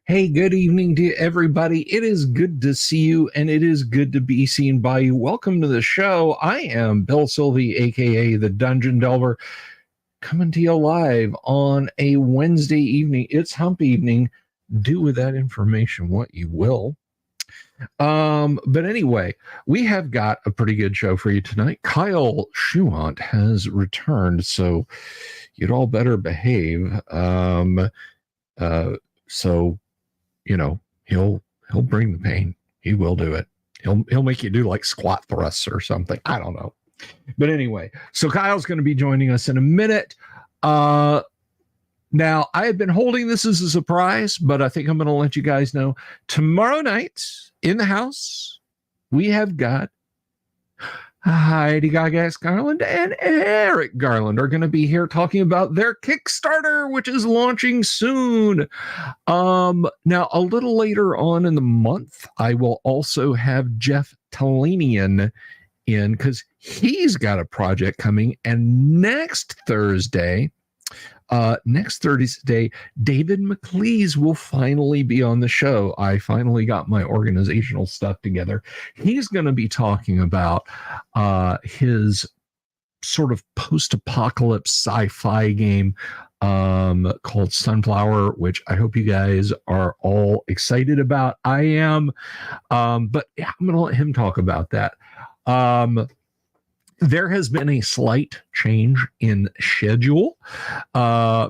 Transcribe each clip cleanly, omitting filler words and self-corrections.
Hey, good evening to everybody. It is good to see you, and it is good to be seen by you. Welcome to the show. I am Bill Sylvie, aka the Dungeon Delver, coming to you live on a Wednesday evening. It's hump evening. Do with that information what you will. But anyway, we have got a pretty good show for you tonight. Kyle Schuant has returned, so you'd all better behave. So you know, he'll bring the pain. He will do it. He'll make you do like squat thrusts or something. I don't know. But anyway, so Kyle's going to be joining us in a minute. Now, I had been holding this as a surprise, but I think I'm going to let you guys know. Tomorrow night in the house, we have got Heidi Gagas Garland and Eric Garland are going to be here talking about their Kickstarter, which is launching soon. Now, a little later on in the month, I will also have Jeff Talanian in because he's got a project coming. And next Thursday, David McLeese will finally be on the show. I finally got my organizational stuff together. He's going to be talking about his sort of post-apocalypse sci-fi game called Sunflower, which I hope you guys are all excited about. I am, but yeah, I'm going to let him talk about that. There has been a slight change in schedule.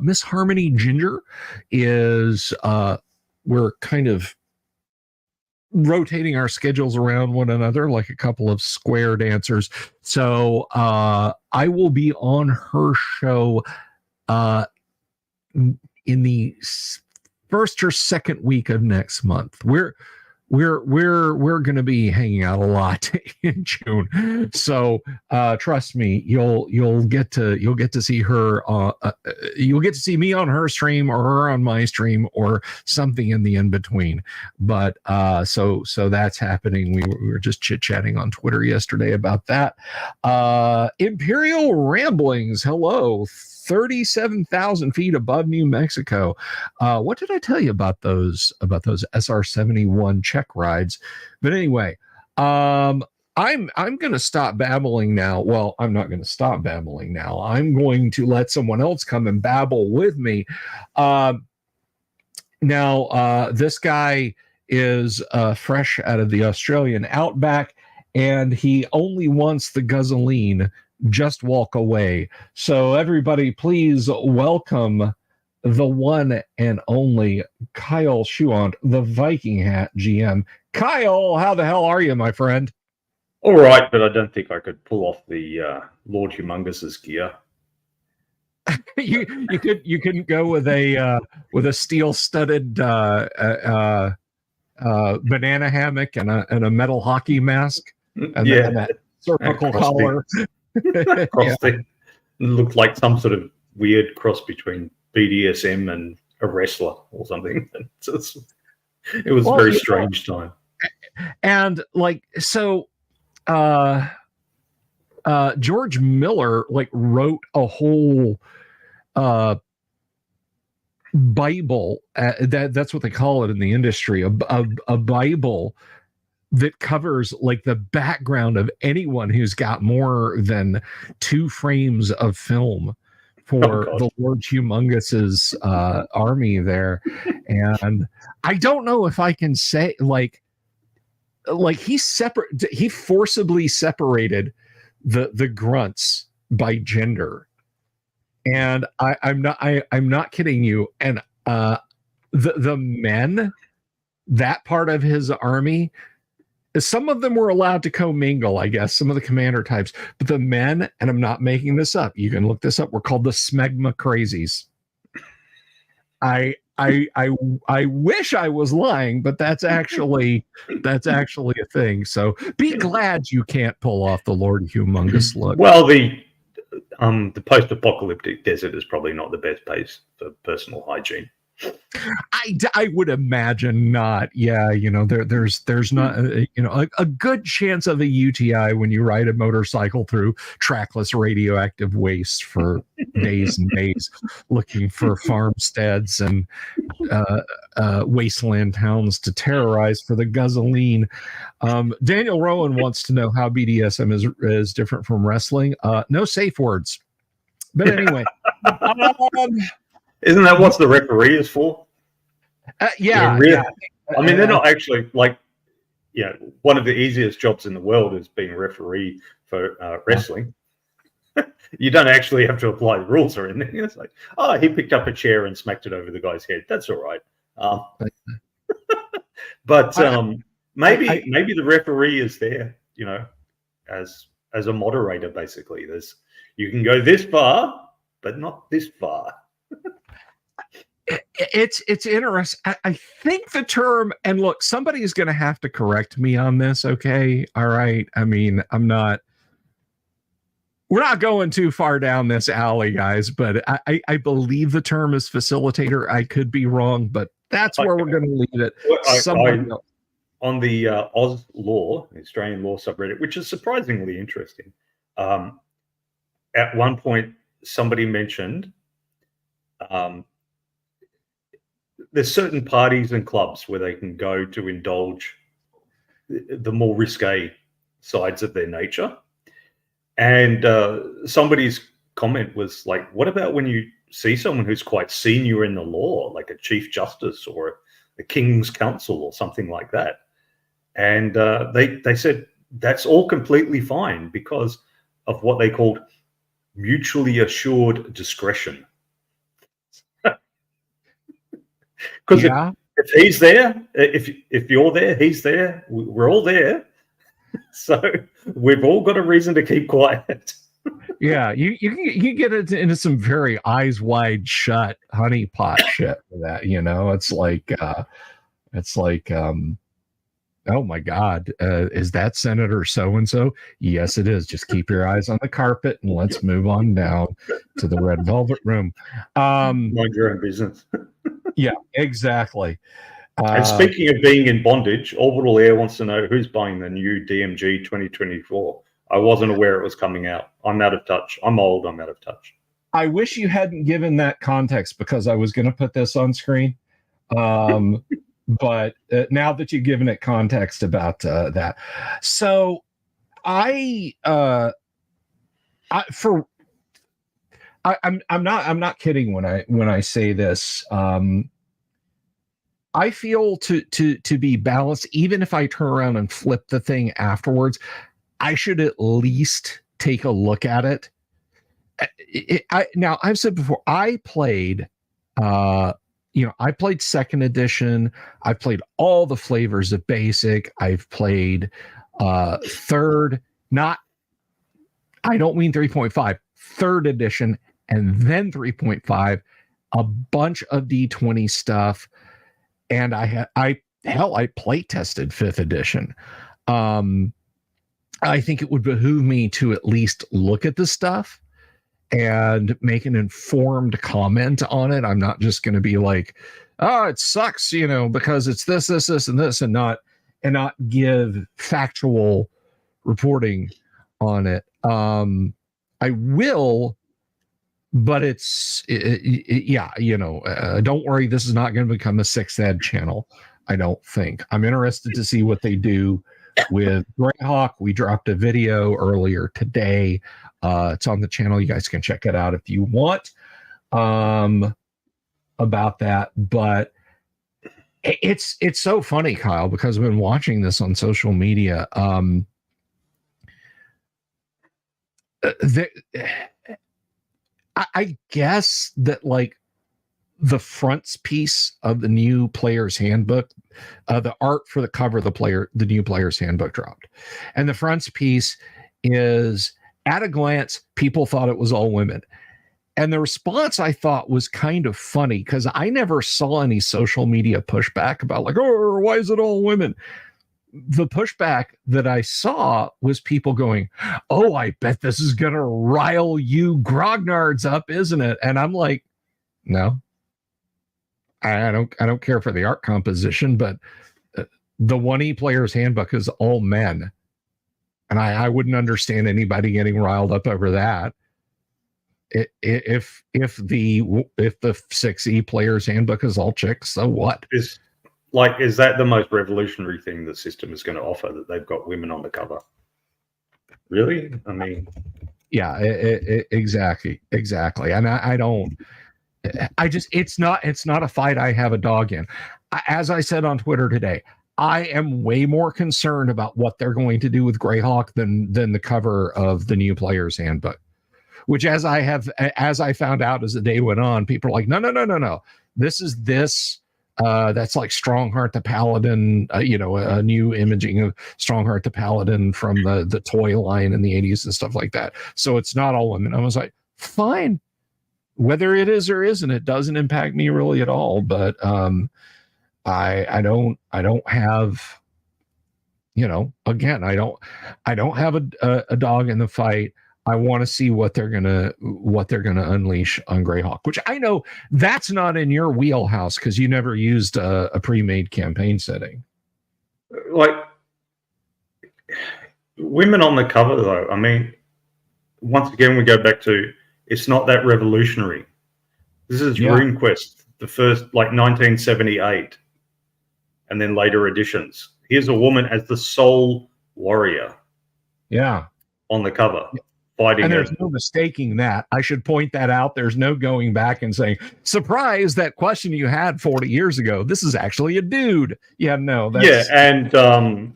Miss Harmony Ginger is, we're kind of rotating our schedules around one another like a couple of square dancers. So I will be on her show in the first or second week of next month. We're going to be hanging out a lot in June, so trust me, you'll get to see her. You'll get to see me on her stream or her on my stream or something in the in between. But so that's happening. We were just chit chatting on Twitter yesterday about that. Imperial Ramblings. Hello. 37,000 feet above New Mexico. What did I tell you about those SR-71 check rides? But anyway, I'm going to stop babbling now. Well, I'm not going to stop babbling now. I'm going to let someone else come and babble with me. Now, this guy is fresh out of the Australian outback, and he only wants the guzzling. Just walk away. So everybody, please welcome the one and only Kyle Schuant, the Viking Hat GM. Kyle, how the hell are you, my friend? All right, but I don't think I could pull off the Lord Humongous's gear. you couldn't go with a steel studded banana hammock and a metal hockey mask and that cervical collar. It looked like some sort of weird cross between BDSM and a wrestler or something. It was a very strange time. And George Miller wrote a whole Bible. That's what they call it in the industry. A Bible that covers the background of anyone who's got more than 2 frames of film for the Lord Humongous's army there. And I don't know if I can say he forcibly separated the grunts by gender. And I'm not kidding you. And the men, that part of his army, some of them were allowed to commingle, I guess, some of the commander types, but the men, and I'm not making this up, you can look this up, were called the smegma crazies. I I wish I was lying, but that's actually a thing. So be glad you can't pull off the Lord Humongous look. Well, the post-apocalyptic desert is probably not the best place for personal hygiene. I would imagine not. Yeah, there's not a good chance of a UTI when you ride a motorcycle through trackless radioactive waste for days and days, looking for farmsteads and wasteland towns to terrorize for the gasoline. Daniel Rowan wants to know how BDSM is different from wrestling. No safe words, but anyway. Isn't that what the referee is for? Yeah. I mean, they're not actually one of the easiest jobs in the world is being a referee for wrestling. You don't actually have to apply the rules or anything. It's like, oh, he picked up a chair and smacked it over the guy's head. That's all right. But maybe the referee is there, as a moderator. Basically, you can go this far, but not this far. It's interesting. I think the term, and look, somebody is going to have to correct me on this. Okay. All right. I mean, we're not going too far down this alley, guys, but I believe the term is facilitator. I could be wrong, but that's where we're going to leave it. On the Oz Law, the Australian Law subreddit, which is surprisingly interesting. At one point, somebody mentioned there's certain parties and clubs where they can go to indulge the more risque sides of their nature. And somebody's comment was like, what about when you see someone who's quite senior in the law, like a chief justice or a king's counsel or something like that? And they said that's all completely fine because of what they called mutually assured discretion. Because if he's there, if you're there, he's there, we're all there. So we've all got a reason to keep quiet. Yeah, you get into some very eyes wide shut honeypot shit for that. It's like, oh my God, is that Senator so and so? Yes, it is. Just keep your eyes on the carpet and let's move on down to the red velvet room. Mind your own business. Yeah, exactly. And speaking of being in bondage, Orbital Air wants to know who's buying the new DMG 2024. I wasn't aware it was coming out. I'm out of touch. I'm old. I'm out of touch. I wish you hadn't given that context because I was going to put this on screen. But now that you've given it context about that, so I'm not kidding when I say this. I feel to be balanced, even if I turn around and flip the thing afterwards, I should at least take a look at it. Now I've said before, I played second edition. I played all the flavors of basic. I've played third, I don't mean 3.5, third edition, and then 3.5, a bunch of D20 stuff. And I play tested fifth edition. I think it would behoove me to at least look at the stuff and make an informed comment on it. I'm not just going to be like, oh, it sucks, because it's this, and this, and not give factual reporting on it. I will, but don't worry. This is not going to become a 6th Ed channel. I don't think. I'm interested to see what they do with Greyhawk. We dropped a video earlier today. It's on the channel. You guys can check it out if you want about that. But it's so funny, Kyle, because I've been watching this on social media. I guess that like the frontispiece of the new player's handbook, the art for the cover of the new player's handbook dropped. And the frontispiece is, at a glance, people thought it was all women. And the response I thought was kind of funny because I never saw any social media pushback about like, oh, why is it all women? The pushback that I saw was people going, oh, I bet this is going to rile you grognards up, isn't it? And I'm like, no, I don't care for the art composition, but the 1E player's handbook is all men. And I wouldn't understand anybody getting riled up over that. If the 6E player's handbook is all chicks, so what? Is that the most revolutionary thing the system is going to offer, that they've got women on the cover? Really? I mean, yeah, exactly. And it's not a fight I have a dog in. As I said on Twitter today, I am way more concerned about what they're going to do with Greyhawk than the cover of the new player's handbook. Which, as I found out as the day went on, people are like, no. This is this. That's like Strongheart the Paladin, a new imaging of Strongheart the Paladin from the toy line in the 80s and stuff like that. So it's not all women. I was like, fine. Whether it is or isn't, it doesn't impact me really at all. But I don't have, again, I don't have a dog in the fight. I want to see what they're gonna unleash on Greyhawk, which I know that's not in your wheelhouse because you never used a pre-made campaign setting. Like women on the cover, though. I mean, once again, we go back to it's not that revolutionary. This is RuneQuest, the first, like 1978, and then later editions. Here's a woman as the sole warrior. Yeah, on the cover. Fighting, and there's no mistaking that. I should point that out. There's no going back and saying, surprise, that question you had 40 years ago, this is actually a dude. Yeah, no. And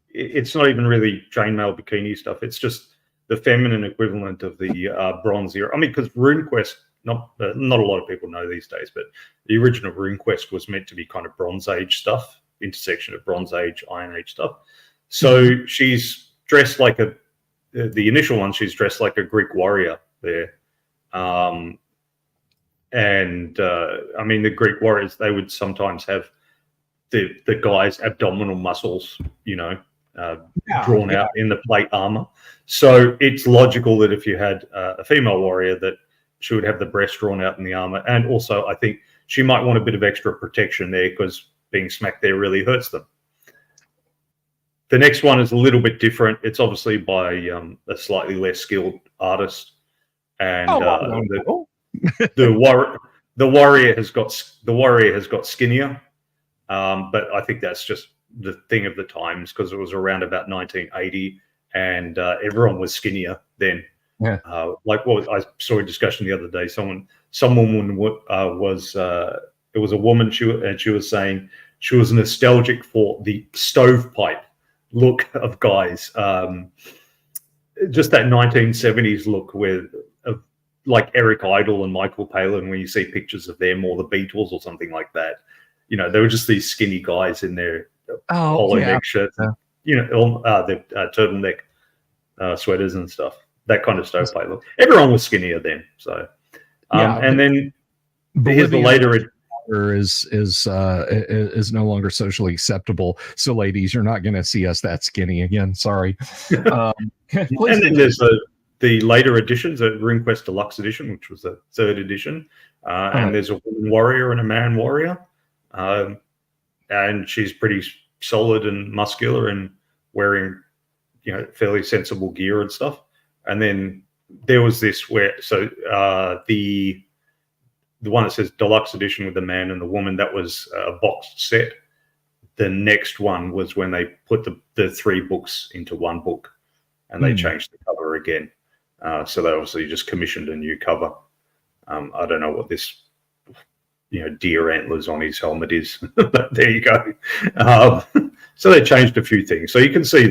it's not even really chainmail bikini stuff. It's just the feminine equivalent of the Bronze era. I mean, because RuneQuest, not a lot of people know these days, but the original RuneQuest was meant to be kind of Bronze Age stuff, intersection of Bronze Age, Iron Age stuff. So she's dressed like the initial one, she's dressed like a Greek warrior there. I mean, the Greek warriors, they would sometimes have the guy's abdominal muscles, drawn out in the plate armor. So it's logical that if you had a female warrior, that she would have the breast drawn out in the armor. And also, I think she might want a bit of extra protection there because being smacked there really hurts them. The next one is a little bit different. It's obviously by a slightly less skilled artist, and the warrior has got skinnier. But I think that's just the thing of the times because it was around about 1980, and everyone was skinnier then. Yeah. I saw a discussion the other day. Some woman was it was a woman. She was saying she was nostalgic for the stovepipe look of guys, just that 1970s look with like Eric Idle and Michael Palin, when you see pictures of them or the Beatles or something like that. They were just these skinny guys in their polo neck shirts, the turtleneck sweaters and stuff. That kind of stovepipe look. Everyone was skinnier then. So, and then here's the later. Is no longer socially acceptable. So, ladies, you're not going to see us that skinny again. Sorry. And then there's the later editions, the RuneQuest Deluxe Edition, which was the third edition, and there's a woman warrior and a man warrior, and she's pretty solid and muscular and wearing, fairly sensible gear and stuff. And then there was this the one that says Deluxe Edition with the man and the woman, that was a boxed set. The next one was when they put the three books into one book, and they changed the cover again. So they obviously just commissioned a new cover. I don't know what this, deer antlers on his helmet is, but there you go. So they changed a few things. So you can see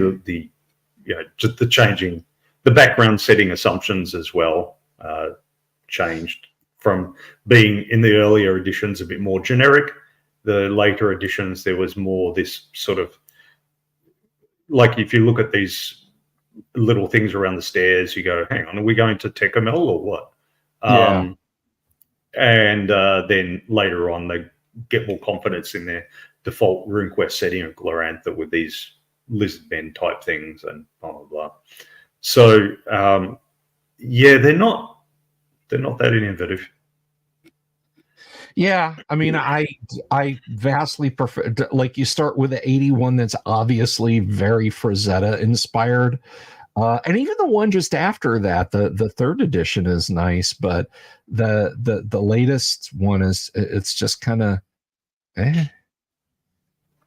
just the changing, the background setting assumptions as well changed. From being in the earlier editions a bit more generic, the later editions there was more this sort of, like if you look at these little things around the stairs, you go, hang on, are we going to Tecumseh or what? Yeah. And then later on, they get more confidence in their default RuneQuest setting of Glorantha with these lizard men type things and blah blah blah. So yeah, they're not that innovative. Yeah, I mean, I vastly prefer, like, you start with the 81 that's obviously very Frazetta inspired, and even the one just after that, the third edition is nice, but the latest one is, it's just kind of, you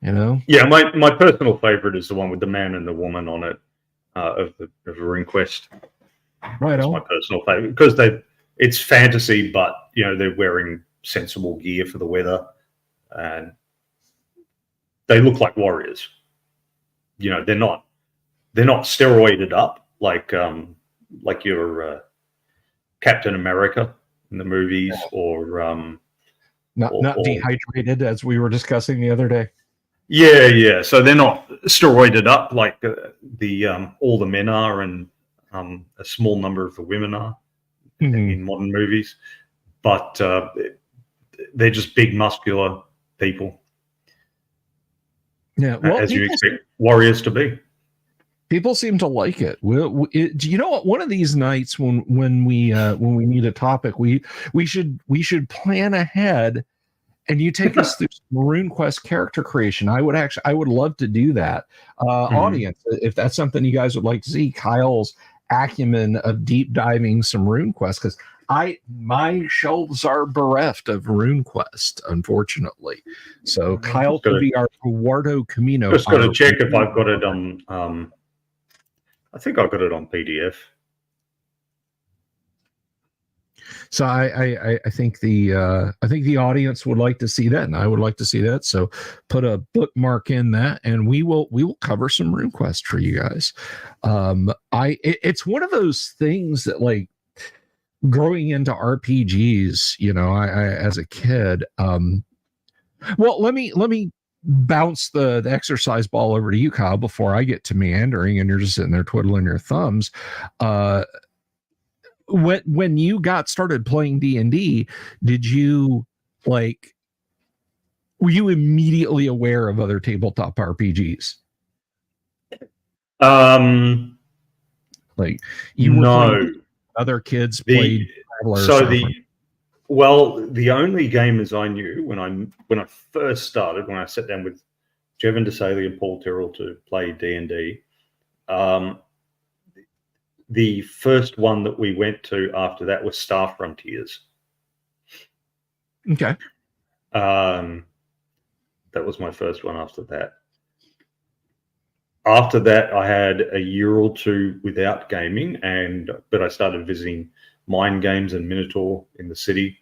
know. Yeah, my personal favorite is the one with the man and the woman on it of RuneQuest. Right That's on. my personal favorite because it's fantasy, but you know they're wearing sensible gear for the weather, and they look like warriors. You know, they're not steroided up like your Captain America in the movies, or Not dehydrated, as we were discussing the other day. yeah. So they're not steroided up like the all the men are, and a small number of the women are in modern movies, but they're just big, muscular people. Yeah, well, as you expect warriors to be. People seem to like it. Do you know what? One of these nights, when we need a topic, we should plan ahead, and you take us through RuneQuest character creation. I would love to do that. Audience, if that's something you guys would like to see, Kyle's acumen of deep diving some RuneQuest, because my shelves are bereft of RuneQuest, unfortunately. So Kyle could be our Eduardo Camino. Just got to check if I've got it on. I think I've got it on PDF. So I think the audience would like to see that, and I would like to see that. So put a bookmark in that, and we will cover some RuneQuest for you guys. It's one of those things that, like, growing into RPGs, you know, I as a kid, well, let me bounce the exercise ball over to you, Kyle, before I get to meandering and you're just sitting there twiddling your thumbs. When you got started playing D&D, did you, like, were you immediately aware of other tabletop RPGs? Like, you were playing, other kids played the only gamers I knew when I first started, when I sat down with Jevon DeSaley and Paul Tyrrell to play D&D, the first one that we went to after that was Star Frontiers. Okay. That was my first one after that. After that, I had a year or two without gaming, but I started visiting Mind Games and Minotaur in the city,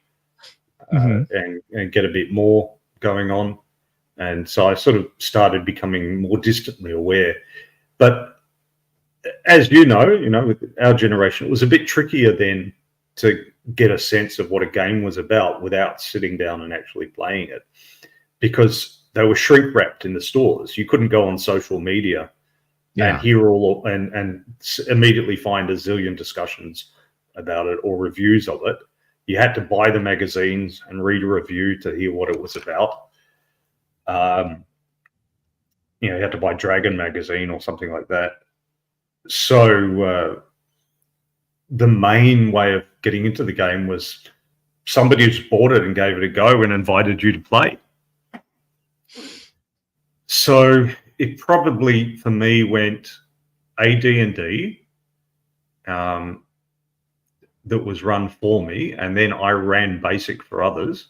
and get a bit more going on. And so I sort of started becoming more distantly aware. But as you know, with our generation, it was a bit trickier then to get a sense of what a game was about without sitting down and actually playing it, because they were shrink wrapped in the stores. You couldn't go on social media and hear all and immediately find a zillion discussions about it or reviews of it. You had to buy the magazines and read a review to hear what it was about. You had to buy Dragon magazine or something like that. So the main way of getting into the game was somebody just bought it and gave it a go and invited you to play. So it probably, for me, went AD&D that was run for me, and then I ran Basic for others,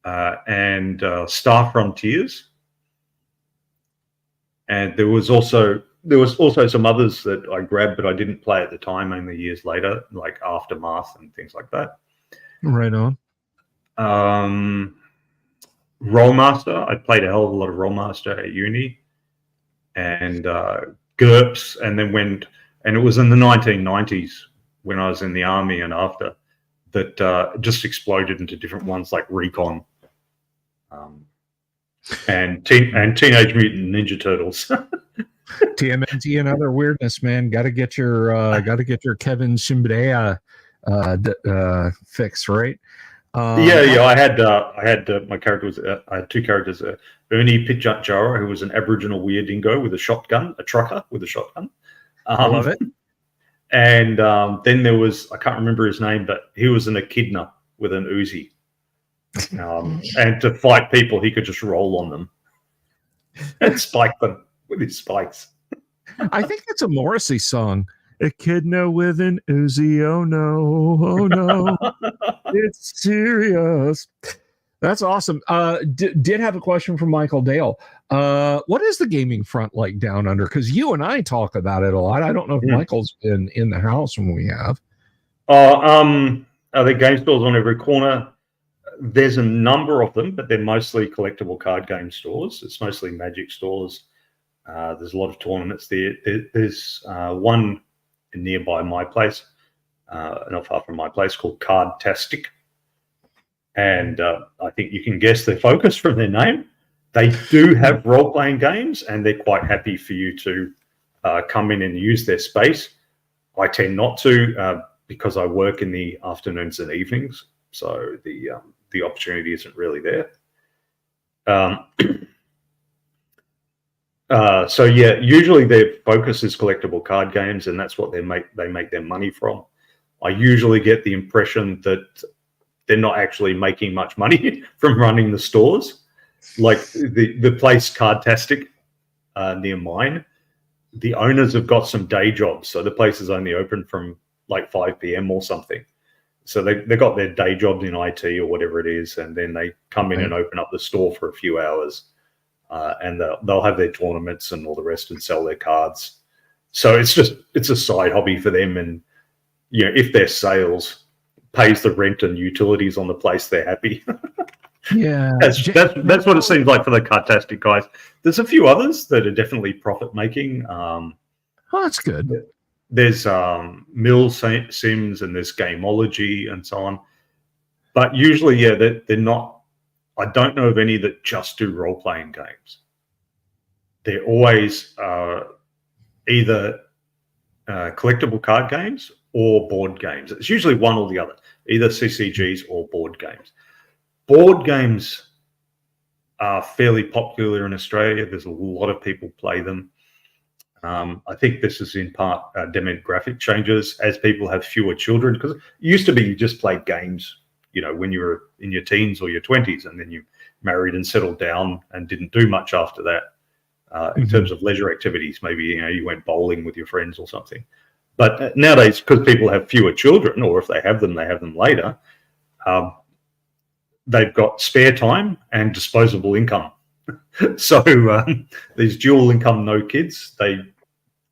and Star Frontiers, and there was also some others that I grabbed, but I didn't play at the time, only years later, like Aftermath and things like that. Right on. Rollmaster. I played a hell of a lot of Rollmaster at uni, and GURPS, and then and it was in the 1990s when I was in the army and after that, just exploded into different ones like Recon, and Teenage Mutant Ninja Turtles. TMNT and other weirdness, man. Got to get your Kevin Shimbrea fix, right? Yeah. I had my character was I had two characters. Ernie Pitjantjara, who was an Aboriginal Weird-Dingo with a shotgun, a trucker with a shotgun. I love it. And then there was, I can't remember his name, but he was an echidna with an Uzi. And to fight people, he could just roll on them and spike them with his spikes. I think it's a Morrissey song. Echidna with an Uzi, oh no, it's serious. That's awesome. Did have a question from Michael Dale. What is the gaming front like down under? Because you and I talk about it a lot. I don't know if Michael's been in the house when we have. Are there game stores on every corner? There's a number of them, but they're mostly collectible card game stores. It's mostly Magic stores. There's a lot of tournaments there. There's one nearby my place, not far from my place, called Cardtastic. And I think you can guess their focus from their name. They do have role-playing games, and they're quite happy for you to come in and use their space. I tend not to because I work in the afternoons and evenings, so the opportunity isn't really there. So yeah, usually their focus is collectible card games, and that's what they make their money from. I usually get the impression that they're not actually making much money from running the stores. Like the place Cardtastic near mine, the owners have got some day jobs, so the place is only open from like 5 p.m. or something. So they got their day jobs in IT or whatever it is, and then they come in and open up the store for a few hours. And they'll have their tournaments and all the rest and sell their cards. So it's a side hobby for them. And, you know, if their sales pays the rent and utilities on the place, they're happy. Yeah. That's what it seems like for the Cardtastic guys. There's a few others that are definitely profit making. Oh, that's good. There's Mill Sims and there's Gameology and so on. But usually, yeah, they're not. I don't know of any that just do role-playing games. They're always either collectible card games or board games. It's usually one or the other, either CCGs or board games. Board games are fairly popular in Australia. There's a lot of people play them. I think this is in part demographic changes as people have fewer children, because it used to be you just played games, you know, when you were in your teens or your 20s, and then you married and settled down and didn't do much after that in terms of leisure activities. Maybe, you know, you went bowling with your friends or something. But nowadays, because people have fewer children, or if they have them later, they've got spare time and disposable income. So these dual income no kids, they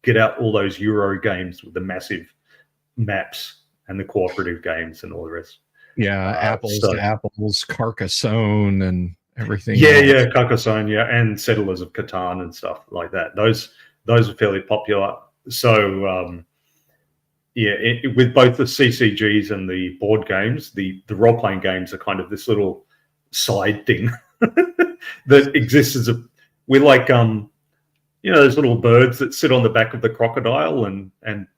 get out all those Euro games with the massive maps and the cooperative games and all the rest. Yeah, apples to apples, Carcassonne, and everything. Yeah, Carcassonne, yeah, and Settlers of Catan and stuff like that. Those are fairly popular. So with both the CCGs and the board games, the role playing games are kind of this little side thing that exists as we're like you know, those little birds that sit on the back of the crocodile and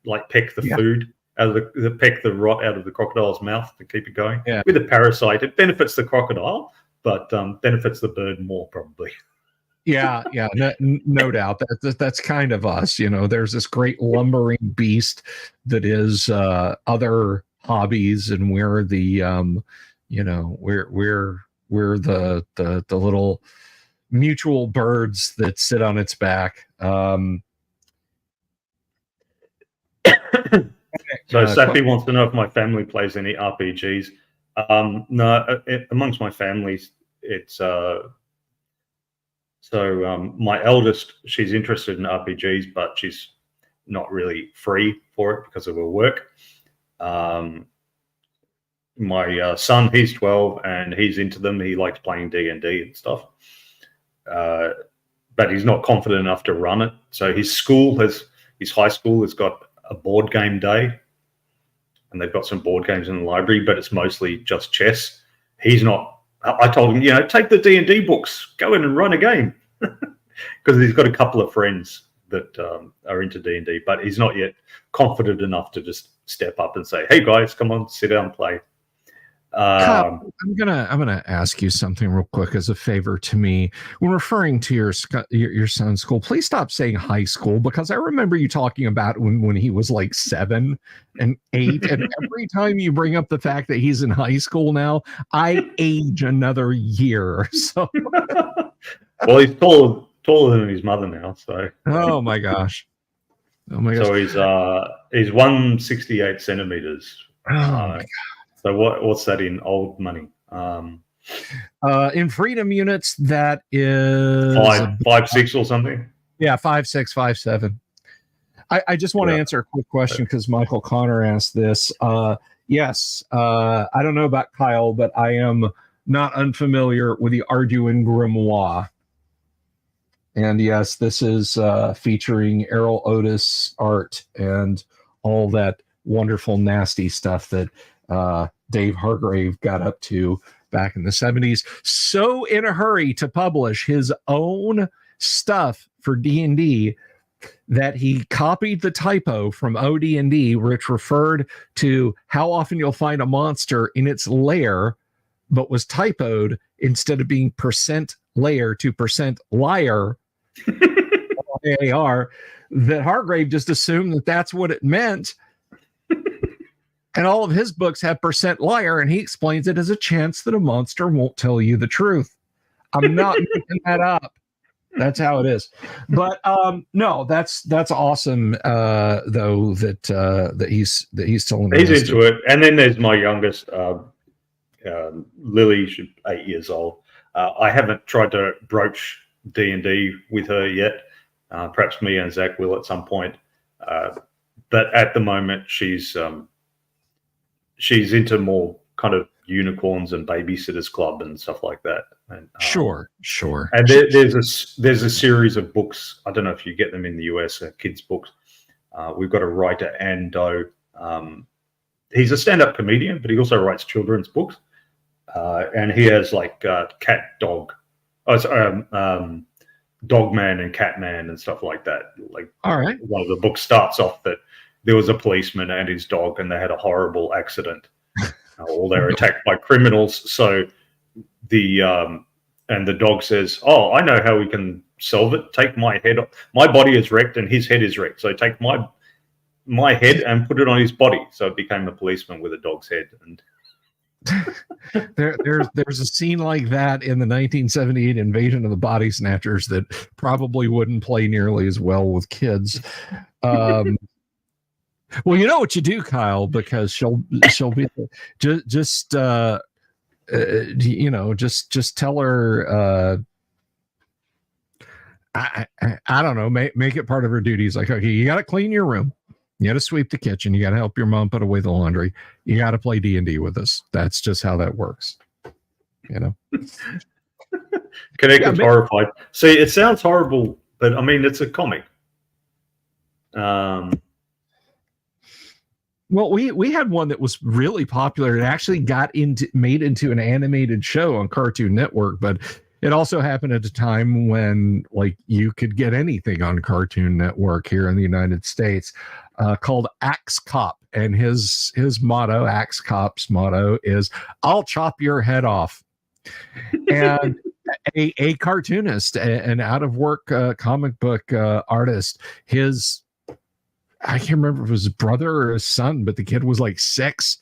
like peck the food out of peck the rot out of the crocodile's mouth to keep it going. Yeah. With a parasite, it benefits the crocodile, but benefits the bird more probably. Yeah, no doubt. That's kind of us. You know, there's this great lumbering beast that is other hobbies, and we're the you know, we're the little mutual birds that sit on its back. So Safi wants to know if my family plays any RPGs. No, amongst my families, it's my eldest, she's interested in RPGs, but she's not really free for it because of her work. My son, he's 12 and he's into them. He likes playing D&D and stuff, but he's not confident enough to run it. So his high school has got a board game day, and they've got some board games in the library, but it's mostly just chess. He's not. I told him, take the D&D books, go in and run a game, because he's got a couple of friends that are into D&D, but he's not yet confident enough to just step up and say, "Hey guys, come on, sit down and play." Kyle, I'm gonna ask you something real quick as a favor to me. When referring to your son's school, please stop saying high school, because I remember you talking about when he was like 7 and 8, and every time you bring up the fact that he's in high school now, I age another year. So, well, he's taller than his mother now. So, oh my gosh. So he's 168 centimeters. Oh my God. So what's that in old money? In freedom units, that is 5'6" or something. Yeah, 5'6", 5'7". I just want to answer a quick question because Michael Connor asked this. Yes, I don't know about Kyle, but I am not unfamiliar with the Arduin Grimoire. And yes, this is featuring Errol Otis art and all that wonderful, nasty stuff that Dave Hargrave got up to back in the 70s. So in a hurry to publish his own stuff for D&D that he copied the typo from OD&D, which referred to how often you'll find a monster in its lair, but was typoed instead of being %layer to %liar, AR, that Hargrave just assumed that that's what it meant. And all of his books have %liar, and he explains it as a chance that a monster won't tell you the truth. I'm not making that up. That's how it is. But no, that's awesome. Though that he's still he's into it. And then there's my youngest, Lily. She's 8 years old. I haven't tried to broach D&D with her yet. Perhaps me and Zach will at some point. But at the moment, she's into more kind of unicorns and babysitters club and stuff like that. And, sure. And there's a series of books. I don't know if you get them in the US, kids books. We've got a writer, Antone. He's a stand-up comedian, but he also writes children's books. And he has like cat, dog, Dog Man and Cat Man and stuff like that. Like, all right, one of the books starts off that there was a policeman and his dog, and they had a horrible accident, or they're attacked by criminals. So the dog says, "Oh, I know how we can solve it. Take my head off. My body is wrecked, and his head is wrecked. So take my head and put it on his body." So it became a policeman with a dog's head. And there's a scene like that in the 1978 Invasion of the Body Snatchers that probably wouldn't play nearly as well with kids. Well, you know what you do, Kyle, because she'll be just tell her. I don't know. Make it part of her duties. Like, okay, you got to clean your room. You got to sweep the kitchen. You got to help your mom put away the laundry. You got to play D&D with us. That's just how that works. Connected horrified. See, it sounds horrible, but I mean, it's a comic. Well, we had one that was really popular. It actually made into an animated show on Cartoon Network, but it also happened at a time when like you could get anything on Cartoon Network here in the United States, called Axe Cop, and his motto, Axe Cop's motto, is "I'll chop your head off." And a cartoonist, an out of work comic book artist, I can't remember if it was his brother or his son, but the kid was like 6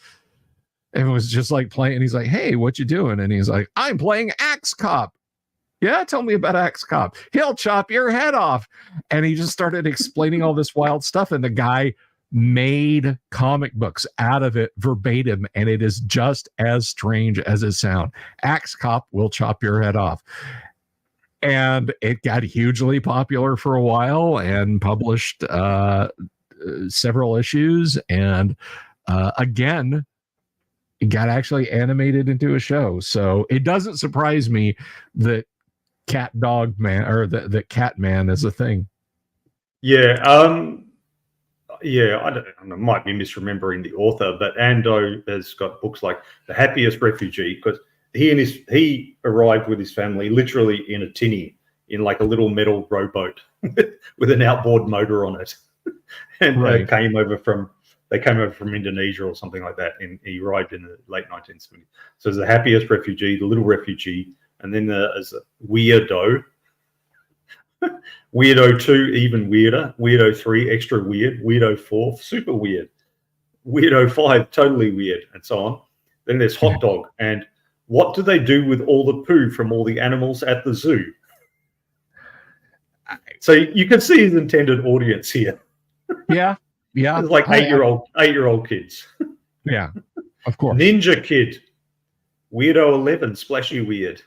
and was just like playing. He's like, "Hey, what you doing?" And he's like, "I'm playing Axe Cop." "Yeah, tell me about Axe Cop." "He'll chop your head off." And he just started explaining all this wild stuff. And the guy made comic books out of it verbatim. And it is just as strange as it sounds. Axe Cop will chop your head off. And it got hugely popular for a while and published several issues, and again, it got actually animated into a show. So it doesn't surprise me that Cat Dog Man or that Cat Man is a thing. Yeah, I might be misremembering the author, but Ando has got books like The Happiest Refugee, because he arrived with his family literally in a tinny in like a little metal rowboat with an outboard motor on it, and Right. they came over from Indonesia or something like that, and he arrived in the late 1970s. So there's the happiest refugee, the little refugee, and then there's a weirdo. Weirdo 2, even weirder. Weirdo 3, extra weird. Weirdo 4, super weird. Weirdo 5, totally weird, and so on. Then there's hot dog. And what do they do with all the poo from all the animals at the zoo? So you can see his intended audience here. Yeah. It's like 8-year-old kids. Yeah, of course. Ninja Kid. Weirdo 11, splashy weird.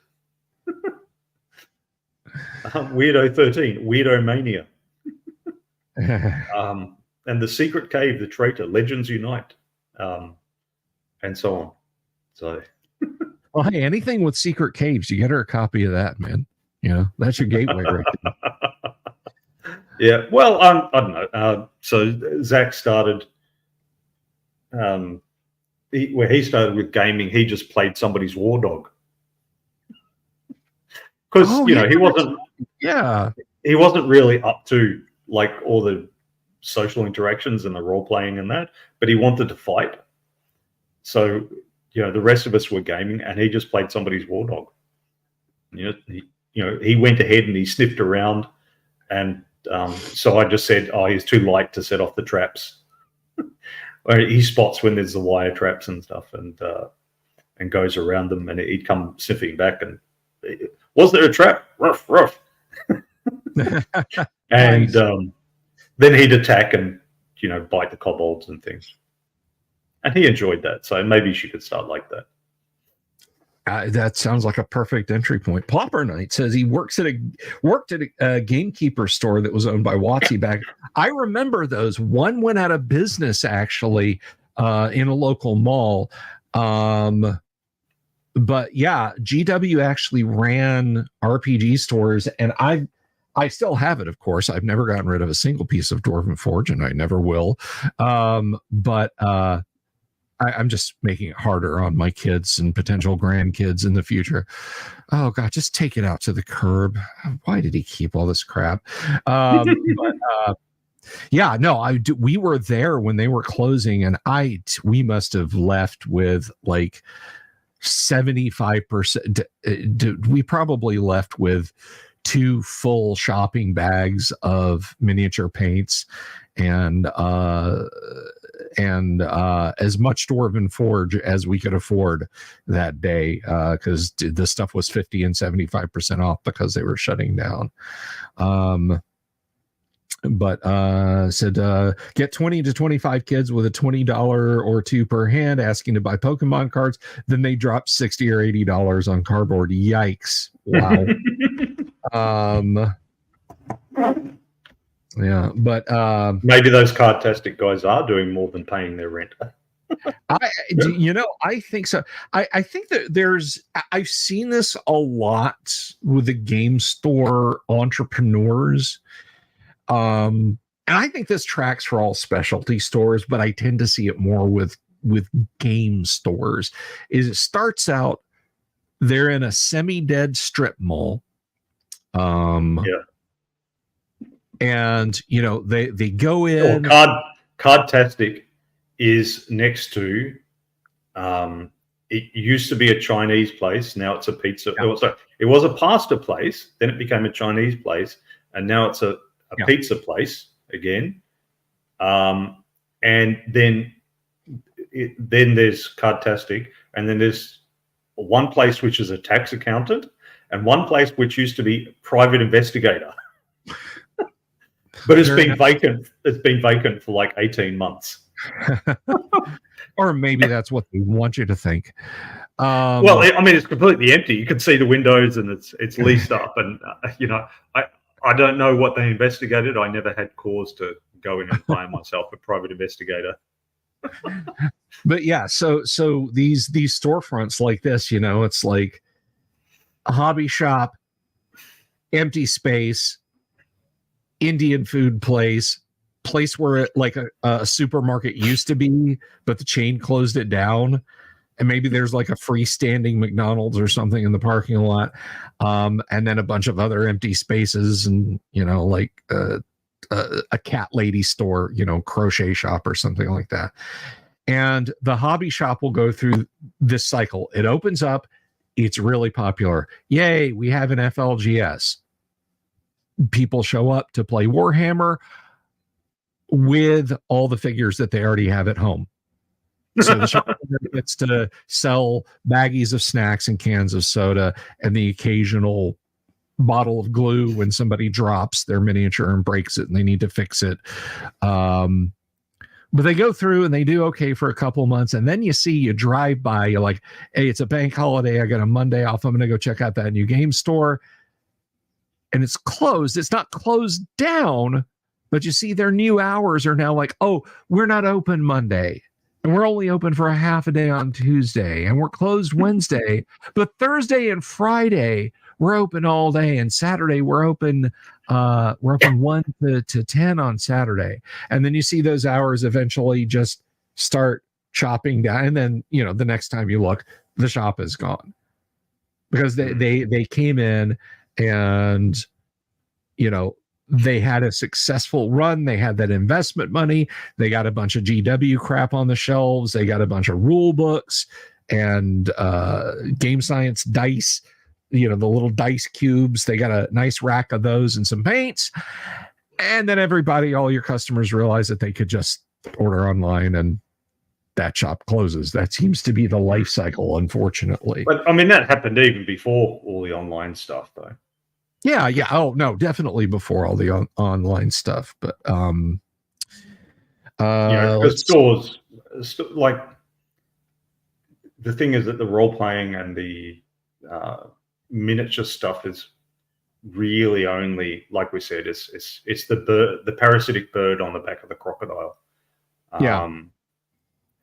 Weirdo 13, Weirdo Mania. And the Secret Cave, the Traitor, Legends Unite, and so on. So, well, hey, anything with secret caves, you get her a copy of that, man. You know, that's your gateway right there. Yeah, well, I don't know. So Zach started, where he started with gaming, he just played somebody's War Dog. Because, he wasn't really up to like all the social interactions and the role playing and that, but he wanted to fight. So, the rest of us were gaming, and he just played somebody's War Dog. He went ahead and he sniffed around, and so I just said, "Oh, he's too light to set off the traps." He spots when there's the wire traps and stuff, and goes around them, and he'd come sniffing back and. Was there a trap? Ruff, ruff. And then he'd attack and, bite the kobolds and things. And he enjoyed that. So maybe she could start like that. That sounds like a perfect entry point. Plopper Knight says he worked at a gamekeeper store that was owned by Watsy back. I remember those. One went out of business, actually, in a local mall. But yeah, GW actually ran RPG stores, and I still have it, of course. I've never gotten rid of a single piece of Dwarven Forge, and I never will. But I'm just making it harder on my kids and potential grandkids in the future. Oh God, just take it out to the curb. Why did he keep all this crap? Yeah, no, we were there when they were closing, and we must have left with like 75%. We probably left with 2 full shopping bags of miniature paints and as much Dwarven Forge as we could afford that day, because the stuff was 50 and 75% off because they were shutting down. But said get 20 to 25 kids with a $20 or $2 per hand asking to buy Pokemon cards, then they drop $60 or $80 on cardboard. Yikes. Wow. Yeah, but maybe those cardtastic guys are doing more than paying their rent. I think so. I think that I've seen this a lot with the game store entrepreneurs. And I think this tracks for all specialty stores, but I tend to see it more with game stores. It starts out, they're in a semi-dead strip mall. And they go in. Cardtastic is next to. It used to be a Chinese place. Now it's a pizza. Yeah. It was a pasta place. Then it became a Chinese place, and now it's a pizza place again. And then there's Cardtastic, and then there's one place which is a tax accountant, and one place which used to be private investigator. But it's been vacant. It's been vacant for like 18 months. Or maybe that's what they want you to think. Well, I mean, it's completely empty. You can see the windows, and it's leased up. And I don't know what they investigated. I never had cause to go in and hire myself a private investigator. But yeah, so these storefronts like this, it's like a hobby shop, empty space, Indian food place where it like a supermarket used to be, but the chain closed it down. and maybe there's like a freestanding McDonald's or something in the parking lot, and then a bunch of other empty spaces, and like a cat lady store, crochet shop or something like that. And the hobby shop will go through this cycle. It opens up, it's really popular. Yay, we have an FLGS. People show up to play Warhammer with all the figures that they already have at home. So the shop gets to sell baggies of snacks and cans of soda and the occasional bottle of glue when somebody drops their miniature and breaks it and they need to fix it. But they go through and they do okay for a couple months. And then you drive by, you're like, hey, it's a bank holiday. I got a Monday off. I'm going to go check out that new game store. And it's closed. It's not closed down, but you see their new hours are now like, oh, we're not open Monday. And we're only open for a half a day on Tuesday. And we're closed Wednesday. But Thursday and Friday, we're open all day. And Saturday, we're open 1 to 10 on Saturday. And then you see those hours eventually just start chopping down. And then, the next time you look, the shop is gone. Because they came in and, they had a successful run. They had that investment money. They got a bunch of GW crap on the shelves. They got a bunch of rule books and game science dice, the little dice cubes. They got a nice rack of those and some paints. And then all your customers realize that they could just order online and that shop closes. That seems to be the life cycle, unfortunately. But that happened even before all the online stuff, though. Yeah. Oh no, definitely before all the online stuff. But stores, like the thing is that the role playing and the miniature stuff is really only, like we said, it's the parasitic bird on the back of the crocodile.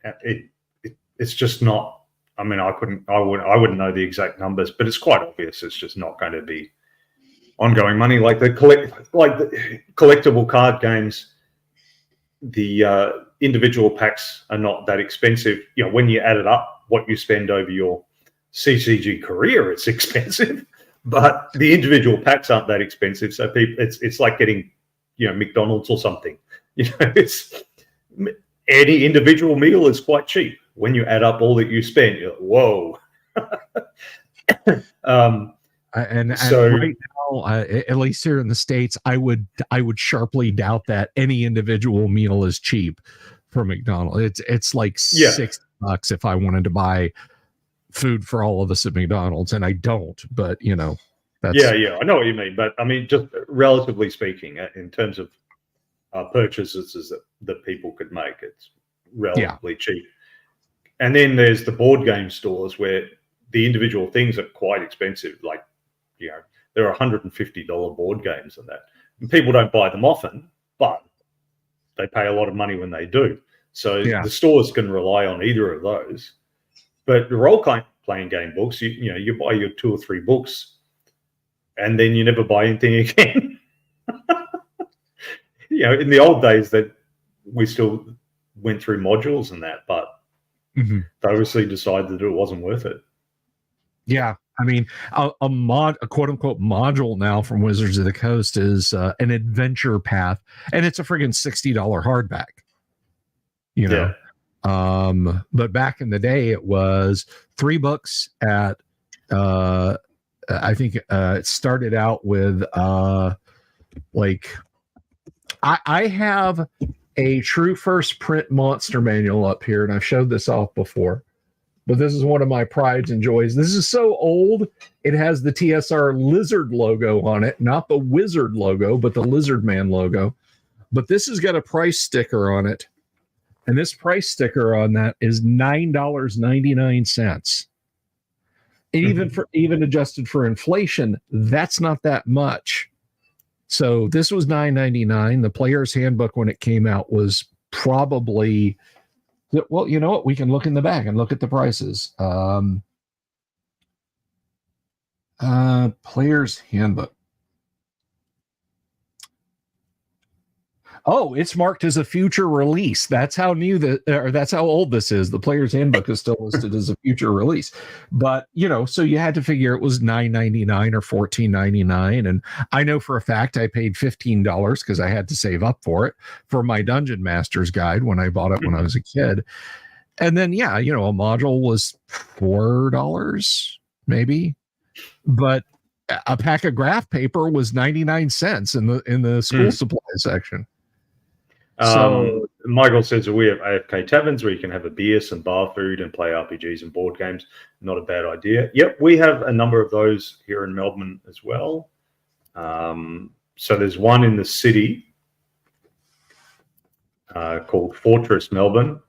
It's just not. I wouldn't know the exact numbers, but it's quite obvious. It's just not going to be ongoing money like the collectible card games. The individual packs are not that expensive. When you add it up, what you spend over your CCG career, it's expensive. But the individual packs aren't that expensive. So it's like getting McDonald's or something. It's any individual meal is quite cheap. When you add up all that you spend, you're like, whoa. And right now, at least here in the States, I would sharply doubt that any individual meal is cheap for McDonald's. It's like $6 if I wanted to buy food for all of us at McDonald's, and I don't. But that's I know what you mean. But just relatively speaking, in terms of purchases that people could make, it's relatively cheap. And then there's the board game stores where the individual things are quite expensive. Like, there are $150 board games and that. And people don't buy them often, but they pay a lot of money when they do. So the stores can rely on either of those. But the role-playing game books, you buy your 2 or 3 books, and then you never buy anything again. In the old days, that we still went through modules and that, but they obviously decided that it wasn't worth it. Yeah. A quote unquote module now from Wizards of the Coast is an adventure path, and it's a friggin' $60 hardback. But back in the day, it was 3 books at I think it started out with I have a true first print monster manual up here, and I've showed this off before. But this is one of my prides and joys. This is so old, it has the TSR lizard logo on it, not the wizard logo, but the lizard man logo. But this has got a price sticker on it. And this price sticker on that is $9.99. Even adjusted for inflation, that's not that much. So this was $9.99. The player's handbook when it came out was probably, well, you know what? We can look in the back and look at the prices. Player's handbook. Oh, it's marked as a future release. That's how new or that's how old this is. The player's handbook is still listed as a future release. But so you had to figure it was $9.99 or $14.99. And I know for a fact I paid $15 because I had to save up for it for my Dungeon Master's Guide when I bought it when I was a kid. And then a module was $4 maybe. But a pack of graph paper was 99 cents in the school supply section. So Michael says that we have AFK taverns where you can have a beer, some bar food, and play RPGs and board games. Not a bad idea. Yep, we have a number of those here in Melbourne as well. So there's one in the city called Fortress Melbourne.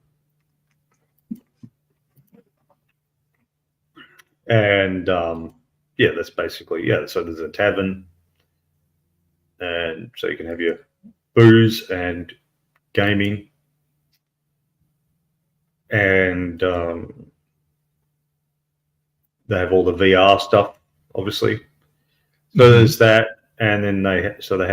And that's basically, so there's a tavern. And so you can have your booze and gaming, and they have all the VR stuff, obviously. So there's that, and then they have so they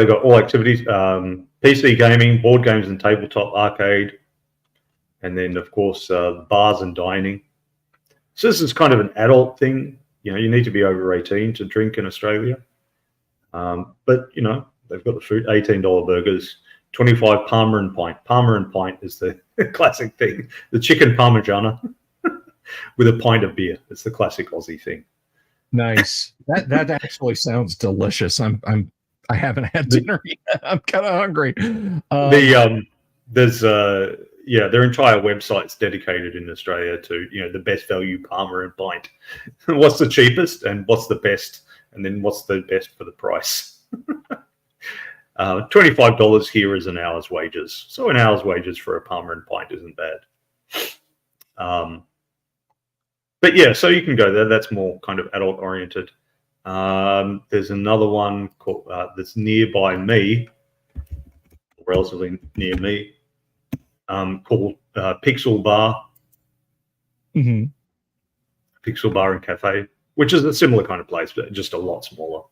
got all activities, PC gaming, board games and tabletop arcade, and then of course bars and dining. So this is kind of an adult thing. You need to be over 18 to drink in Australia. But they've got the food, $18 burgers, 25 Parma and pint. Parma and pint is the classic thing. The chicken parmigiana with a pint of beer. It's the classic Aussie thing. Nice. That actually sounds delicious. I haven't had dinner yet. I'm kind of hungry. There's their entire website's dedicated in Australia to the best value Parma and pint. What's the cheapest and what's the best, and then what's the best for the price. $25 here is an hour's wages. So an hour's wages for a Parma and pint isn't bad. But so you can go there. That's more kind of adult oriented. There's another one called that's nearby me, relatively near me, called Pixel Bar. Pixel Bar and Cafe, which is a similar kind of place, but just a lot smaller.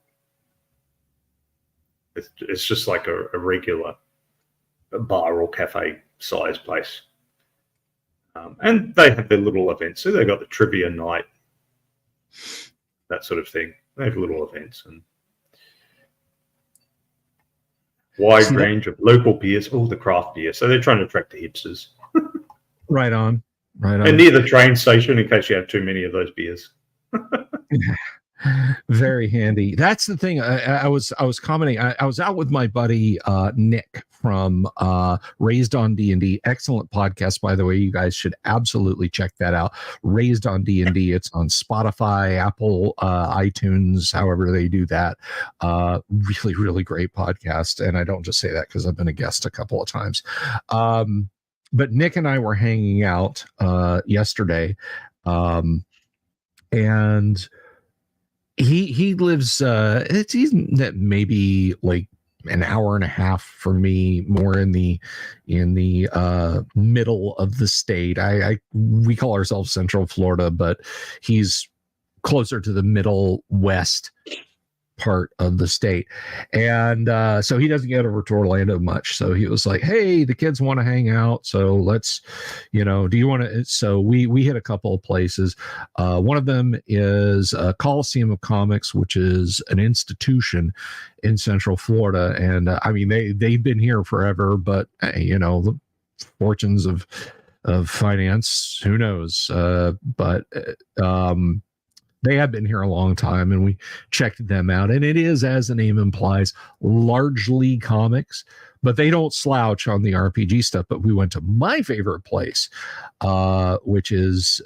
It's just like a regular bar or cafe size place. And they have their little events. So they've got the trivia night, that sort of thing. They have little events and wide range of local beers, all the craft beer. So they're trying to attract the hipsters. Right on. And near the train station in case you have too many of those beers. Very handy. That's the thing. I was commenting. I was out with my buddy Nick from Raised on D&D. Excellent podcast, by the way. You guys should absolutely check that out. Raised on D&D. It's on Spotify, Apple, iTunes, however they do that. Really, really great podcast. And I don't just say that because I've been a guest a couple of times. But Nick and I were hanging out yesterday, and he lives he's maybe like an hour and a half from me, more in the middle of the state. We call ourselves Central Florida, but he's closer to the middle west part of the state. And so he doesn't get over to Orlando much. So he was like, hey, the kids want to hang out, so let's, do you want to? So we hit a couple of places. One of them is Coliseum of Comics, which is an institution in Central Florida. And I mean, they've been here forever, but the fortunes of finance, who knows? But they have been here a long time, and we checked them out. And it is, as the name implies, largely comics, but they don't slouch on the RPG stuff. But we went to my favorite place, which is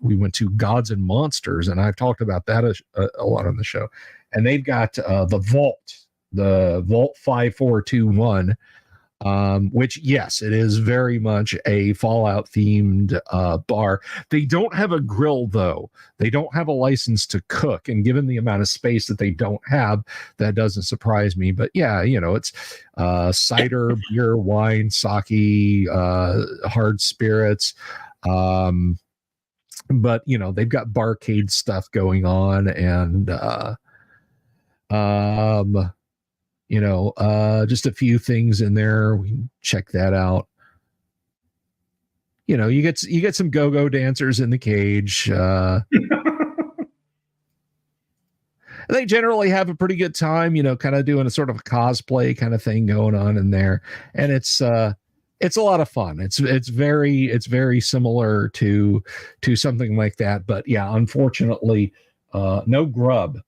we went to Gods and Monsters, and I've talked about that a lot on the show. And they've got the Vault 5421. Which, yes, it is very much a Fallout themed bar. They don't have a grill, though. They don't have a license to cook, and given the amount of space that they don't have, that doesn't surprise me. But yeah, it's cider, beer, wine, sake, hard spirits. But they've got barcade stuff going on, and Just a few things in there. We can check that out. You get some go-go dancers in the cage. They generally have a pretty good time, kind of doing a sort of a cosplay kind of thing going on in there, and it's a lot of fun. It's very similar to something like that, but yeah, unfortunately, no grub.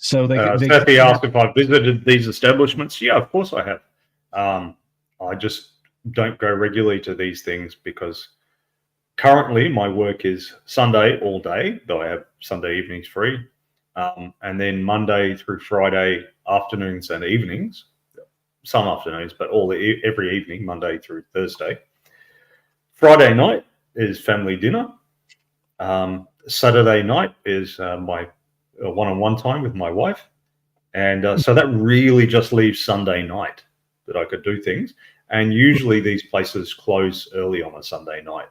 So Stephanie asked if I visited these establishments. Yeah, of course I have. I just don't go regularly to these things because currently my work is Sunday all day, though I have Sunday evenings free, and then Monday through Friday afternoons and evenings. Some afternoons, but every evening, Monday through Thursday. Friday night is family dinner. Saturday night is my one-on-one time with my wife. And so that really just leaves Sunday night that I could do things. And usually these places close early on a Sunday night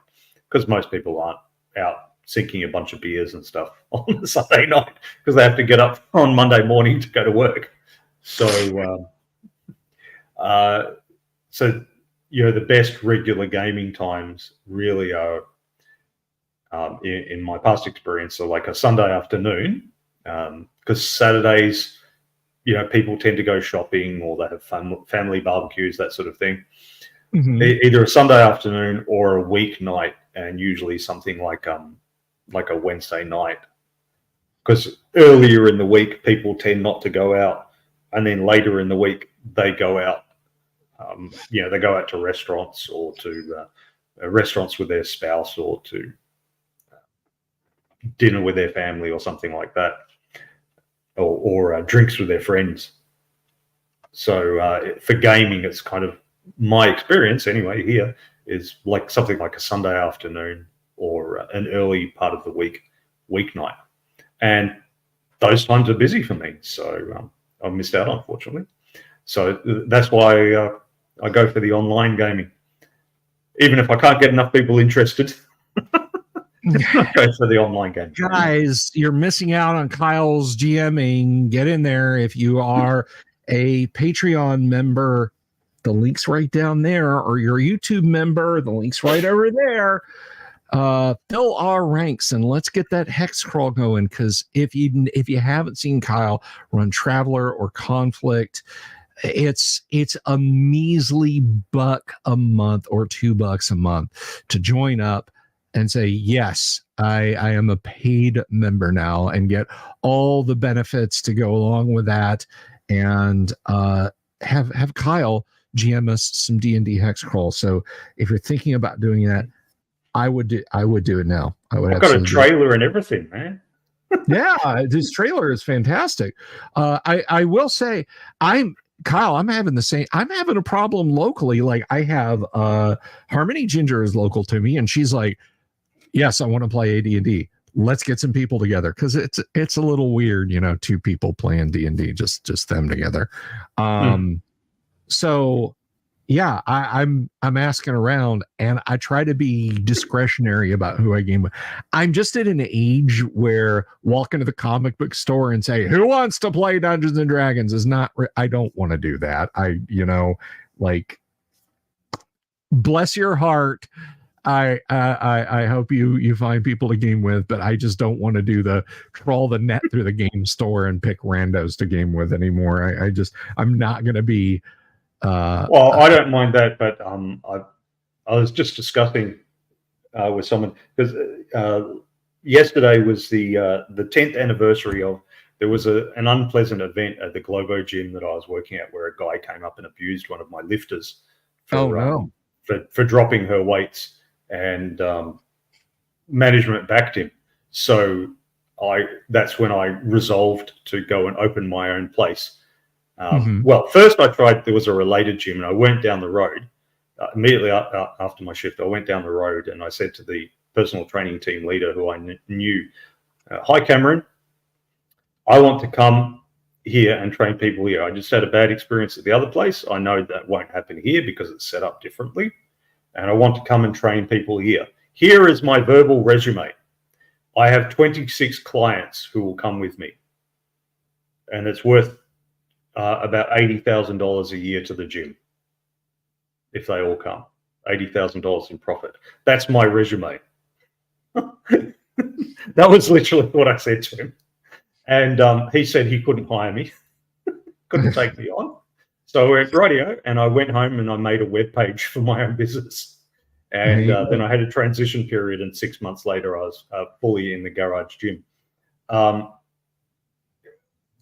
because most people aren't out sinking a bunch of beers and stuff on a Sunday night because they have to get up on Monday morning to go to work. So, the best regular gaming times really are, in my past experience, are like a Sunday afternoon, because Saturdays, people tend to go shopping or they have family barbecues, that sort of thing. Mm-hmm. Either a Sunday afternoon or a weeknight, and usually something like a Wednesday night, because earlier in the week people tend not to go out, and then later in the week they go out. They go out to restaurants or to restaurants with their spouse or to dinner with their family or something like that, or drinks with their friends. So for gaming, it's kind of my experience anyway here is like something like a Sunday afternoon or an early part of the weeknight. And those times are busy for me. So I've missed out, unfortunately. So that's why I go for the online gaming. Even if I can't get enough people interested, I go for the online game. Guys, you're missing out on Kyle's GMing. Get in there. If you are a Patreon member, the link's right down there, or you're a YouTube member, the link's right over there. Fill our ranks and let's get that hex crawl going, because if you haven't seen Kyle run Traveler or Conflict, it's a measly $1 a month or $2 a month to join up and say, yes, I am a paid member now, and get all the benefits to go along with that, and have Kyle GM us some D&D hex crawl. So if you're thinking about doing that, I would do it now. I've got a trailer and everything, man. Yeah, this trailer is fantastic. I will say, Kyle, I'm having a problem locally. Like, I have Harmony Ginger is local to me, and she's like, yes, I want to play AD&D. Let's get some people together, because it's a little weird, two people playing D&D, just them together. So yeah, I'm asking around, and I try to be discretionary about who I game with. I'm just at an age where walk into the comic book store and say, who wants to play Dungeons and Dragons is not, I don't want to do that. Bless your heart. I hope you find people to game with, but I just don't want to do the trawl the net through the game store and pick randos to game with anymore. I'm not going to be, well, I don't mind that, but I was just discussing with someone, because yesterday was the 10th anniversary of, there was an unpleasant event at the Globo gym that I was working at, where a guy came up and abused one of my lifters for dropping her weights, and management backed him. So that's when I resolved to go and open my own place. Well, first there was a related gym, and I went down the road immediately after my shift. I went down the road and I said to the personal training team leader, who I knew, hi, Cameron, I want to come here and train people here. I just had a bad experience at the other place. I know that won't happen here because it's set up differently, and I want to come and train people here. Here is my verbal resume. I have 26 clients who will come with me. and it's worth about $80,000 a year to the gym if they all come. $80,000 in profit. That's my resume. That was literally what I said to him. And he said he couldn't hire me, couldn't take me on. So I went, rightio, and I went home and I made a web page for my own business. And then I had a transition period, and 6 months later I was fully in the garage gym. And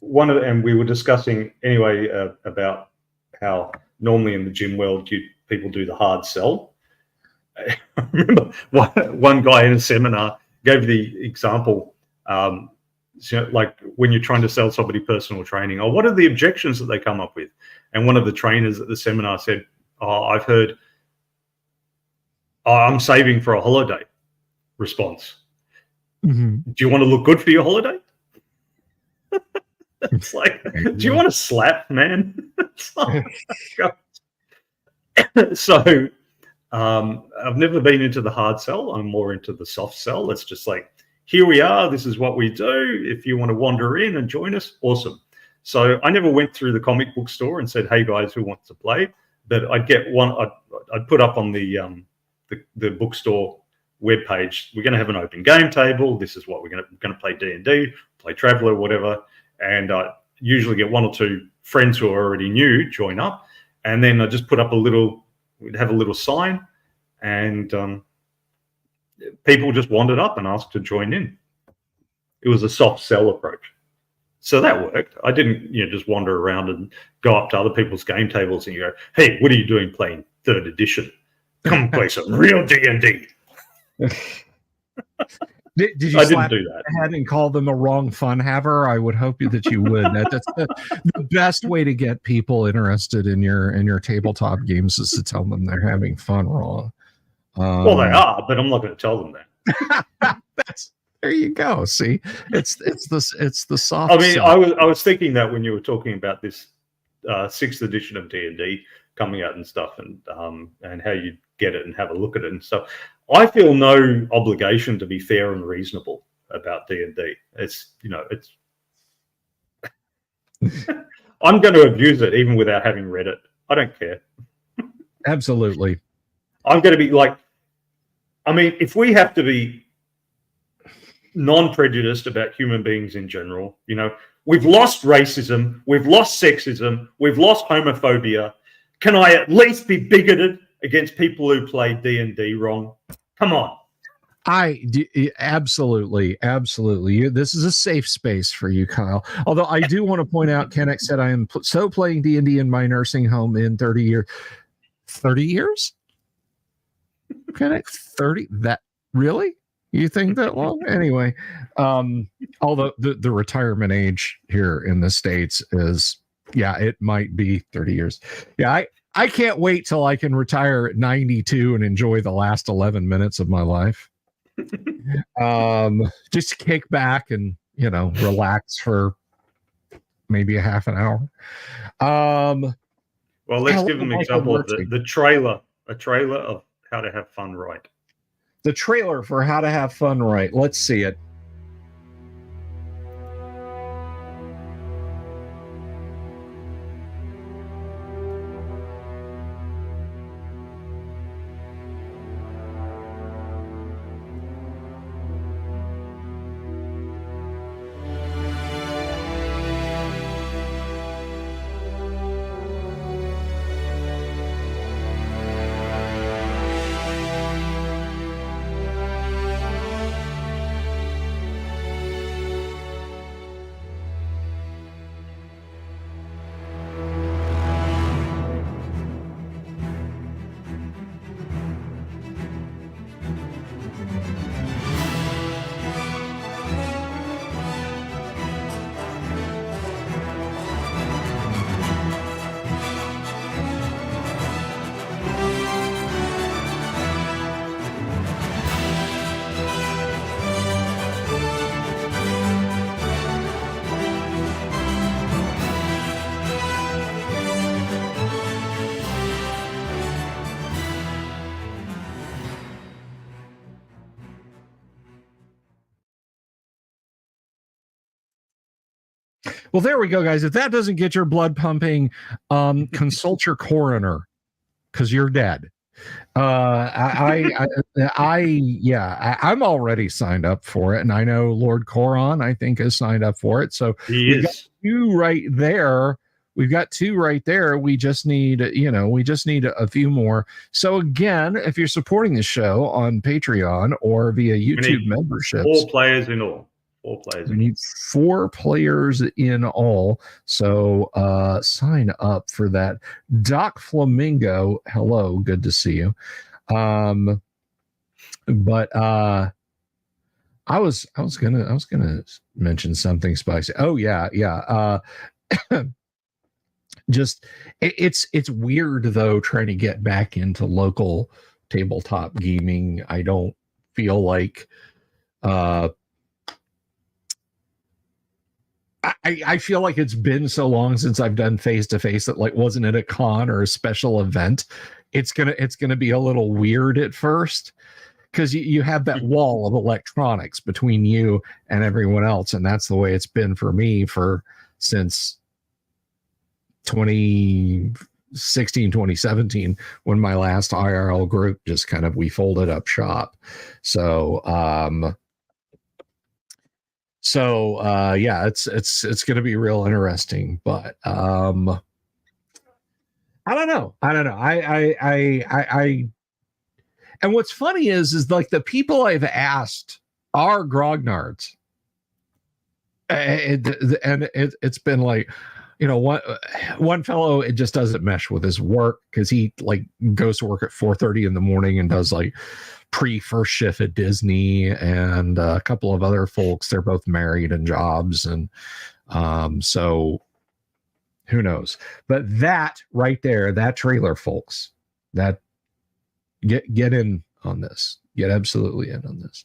we were discussing anyway about how normally in the gym world people do the hard sell. I remember one guy in a seminar gave the example, like when you're trying to sell somebody personal training, or what are the objections that they come up with? And one of the trainers at the seminar said, I've heard, I'm saving for a holiday response. Mm-hmm. Do you want to look good for your holiday? It's like, do you want to slap, man? So I've never been into the hard sell. I'm more into the soft sell. It's just like, here we are. This is what we do. If you want to wander in and join us, awesome. So I never went through the comic book store and said, hey, guys, who wants to play? But I'd get one. I'd put up on the bookstore webpage, we're going to have an open game table. This is what we're going to play D&D, play Traveller, whatever. And I usually get one or two friends who are already new join up. And then I just put up we'd have a little sign, and people just wandered up and asked to join in. It was a soft sell approach. So that worked. I didn't just wander around and go up to other people's game tables and you go, hey, what are you doing playing 3rd edition? Come play some real D&D. Did you slap do that head and call them a wrong fun haver? I would hope that you would. That's the best way to get people interested in your tabletop games, is to tell them they're having fun wrong. Well, they are, but I'm not going to tell them that. There you go. See, it's the soft. I mean, I was thinking that when you were talking about this 6th edition of D&D coming out and stuff, and how you get it and have a look at it and stuff. I feel no obligation to be fair and reasonable about D&D. It's I'm going to abuse it even without having read it. I don't care. Absolutely. I'm going to be like, I mean, if we have to be non-prejudiced about human beings in general, we've lost racism, we've lost sexism, we've lost homophobia. Can I at least be bigoted against people who play D&D wrong? Come on. Absolutely. This is a safe space for you, Kyle. Although I do want to point out, Kenneck said, I am playing D&D in my nursing home in 30 years. 30 years? Kenneck, 30? That really? You think that long? Anyway, although the retirement age here in the States is, it might be 30 years. Yeah, I can't wait till I can retire at 92 and enjoy the last 11 minutes of my life. Just kick back and, relax for maybe a half an hour. Well, let's give them an example of a trailer of how to have fun right. The trailer for how to have fun right. Let's see it. Well, there we go, guys. If that doesn't get your blood pumping, consult your coroner because you're dead. I'm already signed up for it, and I know Lord Coron, I think, has signed up for it. So He got is. two right there. We've got two right there. We just need, a few more. So again, if you're supporting the show on Patreon or via YouTube memberships, 4 players in all. 4 players. We need 4 players in all. So sign up for that. Doc Flamingo, hello, good to see you. But I was gonna mention something spicy. Oh yeah. Just it's weird though trying to get back into local tabletop gaming. I don't feel like I feel like it's been so long since I've done face to face that, like, wasn't it a con or a special event? It's gonna be a little weird at first because you have that wall of electronics between you and everyone else, and that's the way it's been for me since 2016, 2017, when my last IRL group just kind of we folded up shop. So yeah, it's going to be real interesting, but I don't know. And what's funny is like the people I've asked are grognards, and it's been like, one fellow, it just doesn't mesh with his work because he like goes to work at 4:30 in the morning and does like pre-first shift at Disney, and a couple of other folks, they're both married and jobs, and so who knows. But that right there, that trailer, folks, that get in on this, get absolutely in on this.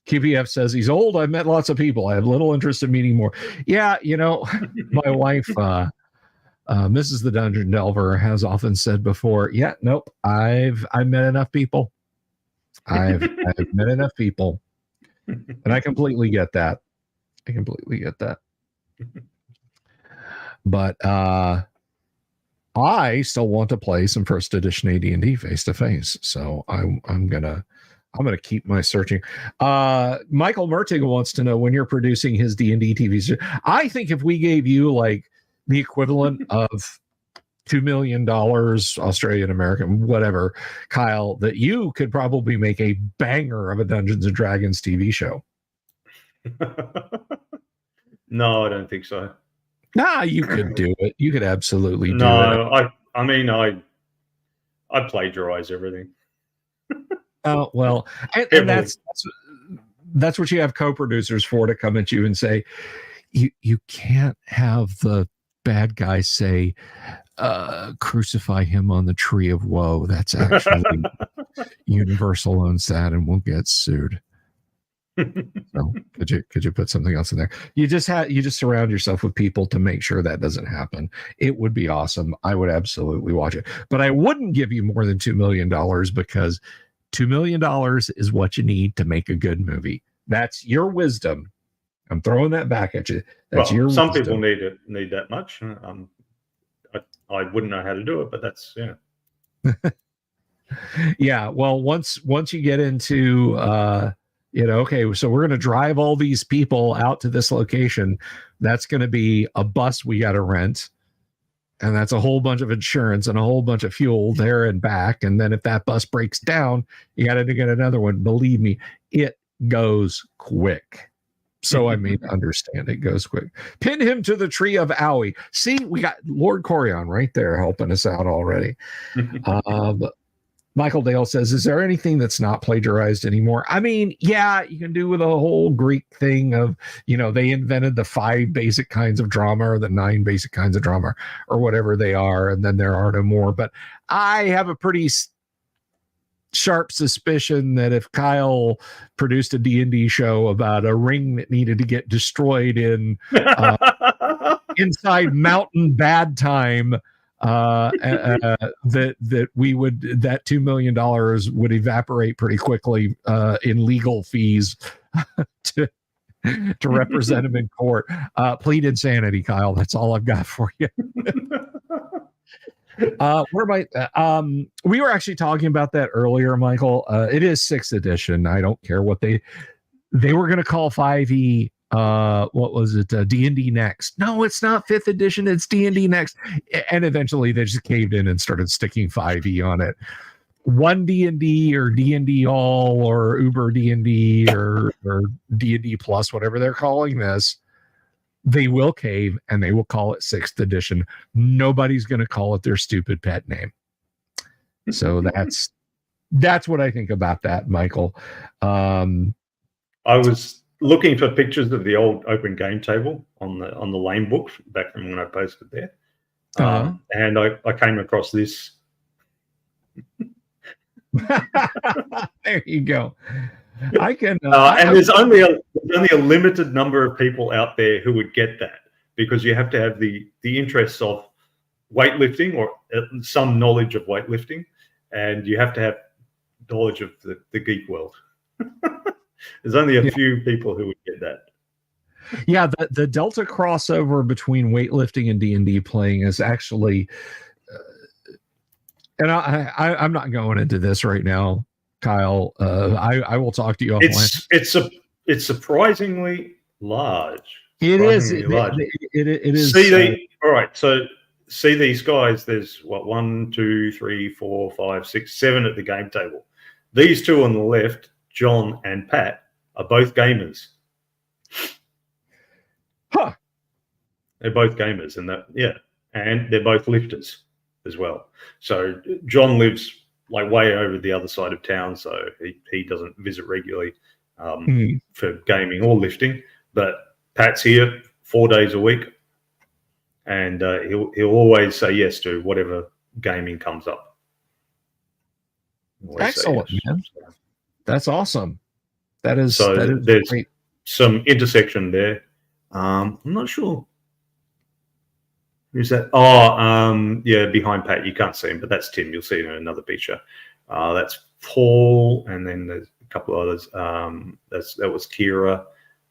QPF says he's old. I've met lots of people. I have little interest in meeting more. Yeah, my wife, Mrs. the Dungeon Delver, has often said before, yeah, nope, I've met enough people. I've met enough people. And I completely get that. But I still want to play some first edition AD&D face to face. So I'm gonna keep my searching. Michael Mertig wants to know when you're producing his D&D TV show. I think if we gave you like the equivalent of $2 million Australian American, whatever, Kyle, that you could probably make a banger of a Dungeons and Dragons TV show. No, I don't think so. Nah, you could do it. You could absolutely do it. No, I plagiarize everything. Oh, well, and that's what you have co-producers for, to come at you and say, you can't have the bad guy say, crucify him on the tree of woe. That's actually Universal owns that and won't get sued. So could you put something else in there? You just surround yourself with people to make sure that doesn't happen. It would be awesome. I would absolutely watch it, but I wouldn't give you more than $2 million because $2 million is what you need to make a good movie. That's your wisdom. I'm throwing that back at you. That's your some wisdom. people need that much. I wouldn't know how to do it, but that's yeah. Well, once you get into okay, so we're going to drive all these people out to this location. That's going to be a bus we got to rent. And that's a whole bunch of insurance and a whole bunch of fuel there and back. And then if that bus breaks down, you got to get another one. Believe me, it goes quick. So, I mean, understand it goes quick. Pin him to the tree of Owie. See, we got Lord Corion right there helping us out already. Michael Dale says, is there anything that's not plagiarized anymore? I mean, yeah, you can do with a whole Greek thing of, they invented the 5 basic kinds of drama or the 9 basic kinds of drama or whatever they are, and then there are no more. But I have a pretty sharp suspicion that if Kyle produced a D&D show about a ring that needed to get destroyed in inside Mountain Bad Time, that we would, that $2 million would evaporate pretty quickly in legal fees to represent him in court. Plead insanity, Kyle. That's all I've got for you. Where am I? We were actually talking about that earlier, Michael. It is 6th edition. I don't care what they were going to call 5e. What was it? D&D Next. No, it's not 5th edition. It's D&D Next. And eventually they just caved in and started sticking 5e on it. 1 D&D or D&D All or Uber D&D or D&D Plus, whatever they're calling this, they will cave and they will call it 6th edition. Nobody's going to call it their stupid pet name. So that's what I think about that, Michael. I was looking for pictures of the old open game table on the Lane book back from when I posted there, and I came across this. There you go. I can, and there's only a limited number of people out there who would get that, because you have to have the interests of weightlifting or some knowledge of weightlifting, and you have to have knowledge of the geek world. There's only a few people who would get that. Yeah, the Delta crossover between weightlifting and D&D playing is actually, and I'm not going into this right now, Kyle. I will talk to you offline. It's surprisingly large. It is. It is. All right. So see these guys. There's 1, 2, 3, 4, 5, 6, 7 at the game table. These two on the left, John and Pat, are both gamers. Huh. They're both gamers, and they're both lifters as well. So John lives like way over the other side of town, so he doesn't visit regularly for gaming or lifting. But Pat's here 4 days a week, and he'll always say yes to whatever gaming comes up. Excellent, yes. Man. That's awesome. That is there's great. Some intersection there. I'm not sure. Who's that? Oh, yeah, behind Pat. You can't see him, but that's Tim. You'll see him in another picture. That's Paul, and then there's a couple others. That was Kira,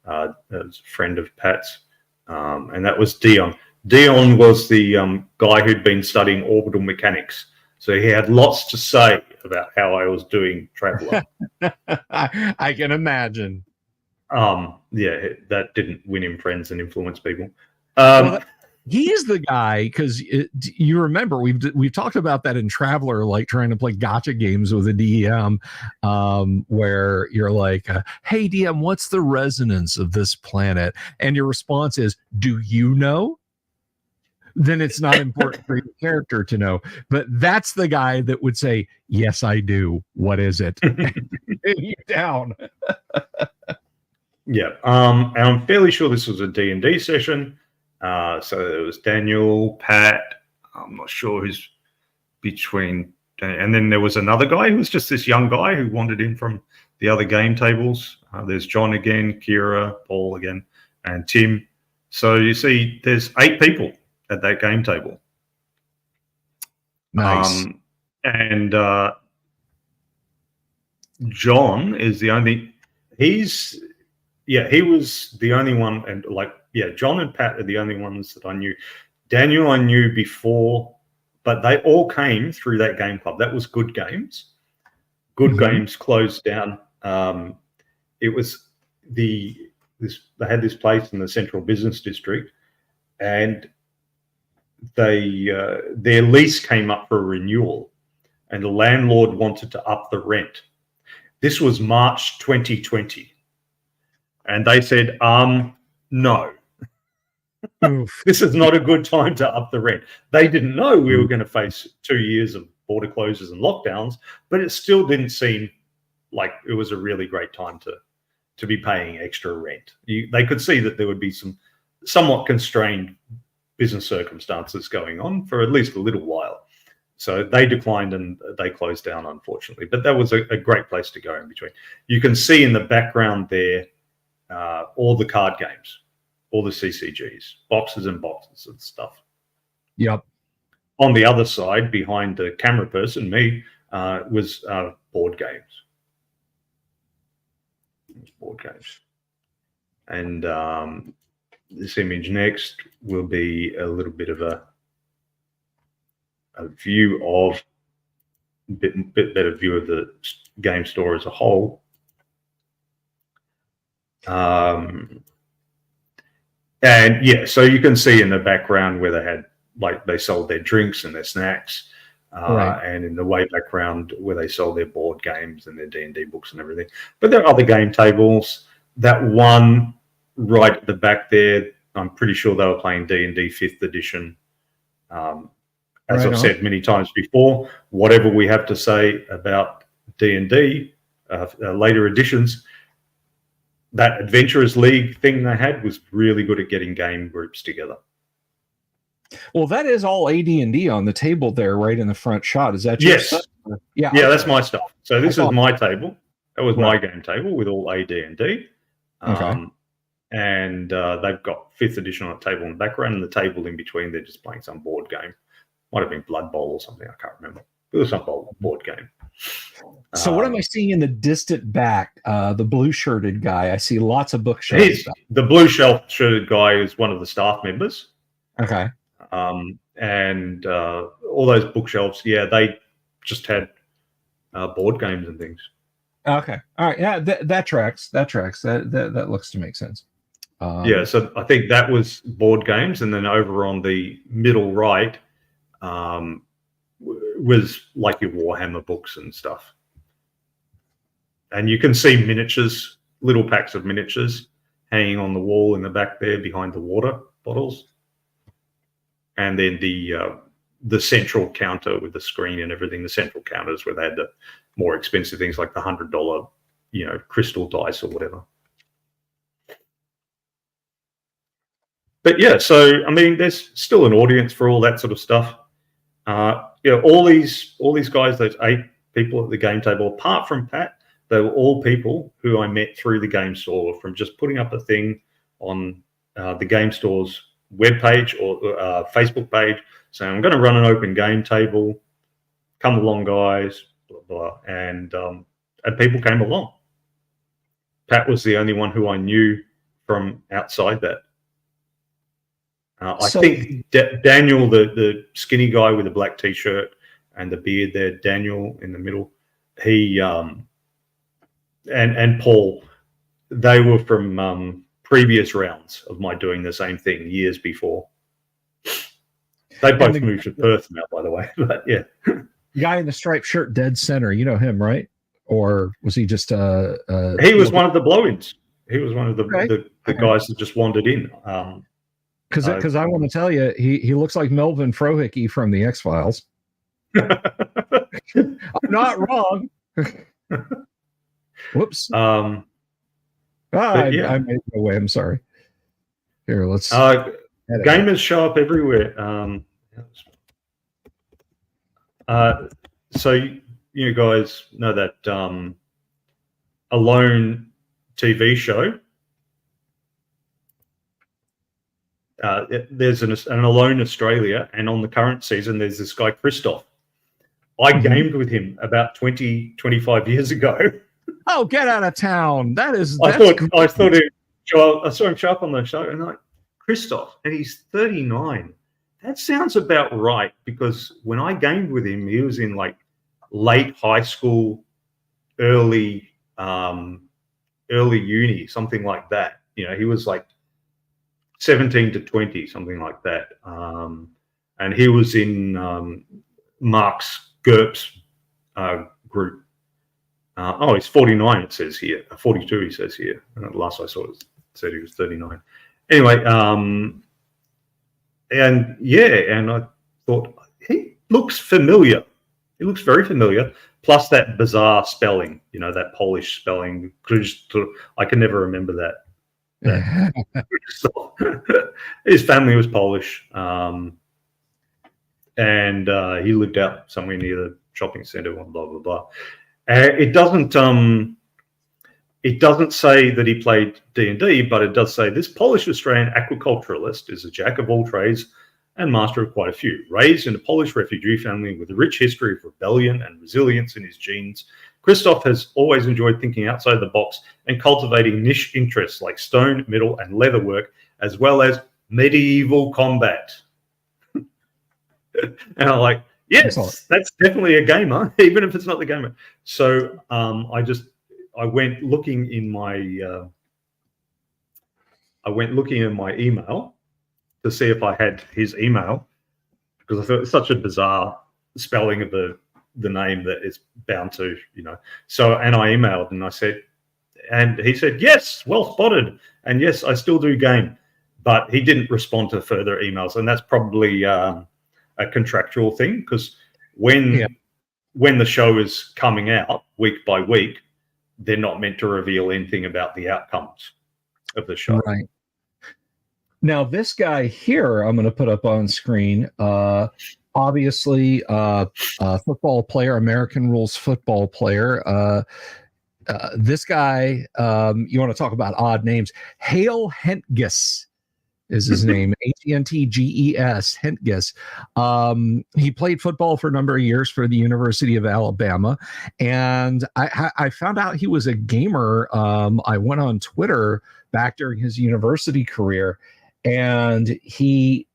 that was a friend of Pat's, and that was Dion. Dion was the guy who'd been studying orbital mechanics, so he had lots to say about how I was doing Traveller. I can imagine. Yeah, that didn't win him friends and influence people. He's the guy, because you remember we've talked about that in Traveller, like trying to play gotcha games with a DM, where you're like, "Hey DM, what's the resonance of this planet?" And your response is, "Do you know?" Then it's not important for your character to know. But that's the guy that would say, "Yes, I do. What is it?" You down. Yeah, and I'm fairly sure this was a D&D session. So it was Daniel, Pat. I'm not sure who's between. And then there was another guy who was just this young guy who wandered in from the other game tables. There's John again, Kira, Paul again, and Tim. So you see, there's 8 people at that game table. Nice. And John is the only. He was the only one, and John and Pat are the only ones that I knew. Daniel I knew before, but they all came through that game club. That was Good Games. Good Games closed down. It was they had this place in the Central Business District, and their lease came up for a renewal, and the landlord wanted to up the rent. This was March 2020. And they said, no, this is not a good time to up the rent. They didn't know we were going to face 2 years of border closures and lockdowns, but it still didn't seem like it was a really great time to be paying extra rent. They could see that there would be some somewhat constrained business circumstances going on for at least a little while. So they declined and they closed down, unfortunately. But that was a great place to go in between. You can see in the background there, all the card games, all the CCGs, boxes and boxes of stuff. Yep. On the other side, behind the camera person, me, was board games. Board games. And this image next will be a little bit of a view of bit better view of the game store as a whole. And yeah, so you can see in the background where they had, like, they sold their drinks and their snacks, and in the way background where they sold their board games and their D&D books and everything. But there are other game tables. That one right at the back there, I'm pretty sure they were playing D&D 5th edition. As I've said many times before, whatever we have to say about D&D, later editions, that Adventurers League thing they had was really good at getting game groups together. Well, that is all AD&D on the table there, right in the front shot. Is that your stuff? Yeah, okay. That's my stuff. So this is my table. That was my game table with all AD&D. And they've got 5th edition on a table in the background, and the table in between, they're just playing some board game. Might have been Blood Bowl or something. I can't remember. It was some board game. So what am I seeing in the distant back? The blue-shirted guy. I see lots of bookshelves. The blue-shirted guy is one of the staff members. Okay. And all those bookshelves, yeah, they just had board games and things. Okay. All right. Yeah, that tracks. That looks to make sense. Yeah, so I think that was board games, and then over on the middle right was like your Warhammer books and stuff. And you can see miniatures, little packs of miniatures hanging on the wall in the back there behind the water bottles. And then the central counter with the screen and everything, the central counters where they had the more expensive things like the $100, crystal dice or whatever. But yeah, so I mean, there's still an audience for all that sort of stuff. All these guys, those 8 people at the game table, apart from Pat, they were all people who I met through the game store from just putting up a thing on the game store's webpage or Facebook page saying, I'm going to run an open game table. Come along, guys. Blah, blah. And people came along. Pat was the only one who I knew from outside that. I think Daniel, the skinny guy with the black T-shirt and the beard there, Daniel in the middle, he and Paul, they were from previous rounds of my doing the same thing years before. They both moved to Perth now, by the way. But yeah, guy in the striped shirt, dead center. You know him, right? Or was he just he was one of the blow-ins. He was one of the guys that just wandered in. Because I want to tell you, he looks like Melvin Frohickey from the X-Files. I'm not wrong. Whoops. I made it away. I'm sorry. Here, let's. Gamers show up everywhere. So you guys know that Alone TV show. There's an Alone Australia, and on the current season, there's this guy, Christoph. I gamed with him about 25 years ago. Oh, get out of town. I saw him show up on the show, and I'm like, Christoph, and he's 39. That sounds about right, because when I gamed with him, he was in like late high school, early uni, something like that. He was like 17 to 20, something like that. And he was in Mark's GURPS group. He's 49, it says here. 42, he says here. And last I saw it said he was 39. Anyway, and I thought, he looks familiar. He looks very familiar. Plus that bizarre spelling, that Polish spelling. I can never remember that. His family was Polish, and he lived out somewhere near the shopping centre. Blah blah blah. It doesn't say that he played D&D, but it does say this Polish Australian aquaculturalist is a jack of all trades and master of quite a few. Raised in a Polish refugee family with a rich history of rebellion and resilience in his genes, Christoph has always enjoyed thinking outside the box and cultivating niche interests like stone, metal, and leatherwork, as well as medieval combat. And I'm like, yes, that's definitely a gamer, even if it's not the gamer. So I went looking in my email to see if I had his email, because I thought it's such a bizarre spelling of the name that it's bound to, So, and I emailed and I said, and he said, yes, well spotted. And yes, I still do game, but he didn't respond to further emails. And that's probably a contractual thing, because when the show is coming out week by week, they're not meant to reveal anything about the outcomes of the show. Right. Now, this guy here, I'm going to put up on screen, obviously football player, American rules football player. This guy, you want to talk about odd names, Hale Hentges is his name, Hentges, Hentges. He played football for a number of years for the University of Alabama, and I found out he was a gamer. I went on Twitter back during his university career, and he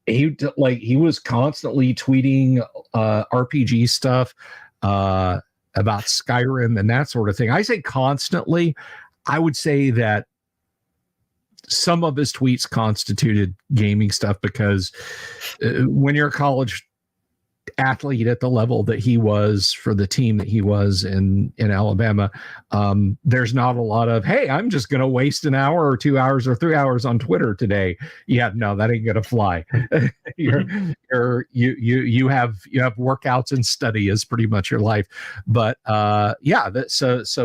was constantly tweeting RPG stuff about Skyrim and that sort of thing. I say constantly. I would say that some of his tweets constituted gaming stuff, because when you're a college athlete at the level that he was for the team that he was in Alabama, there's not a lot of, hey, I'm just going to waste an hour or 2 hours or 3 hours on Twitter today. Yeah, no, that ain't going to fly. you have workouts and study is pretty much your life. But so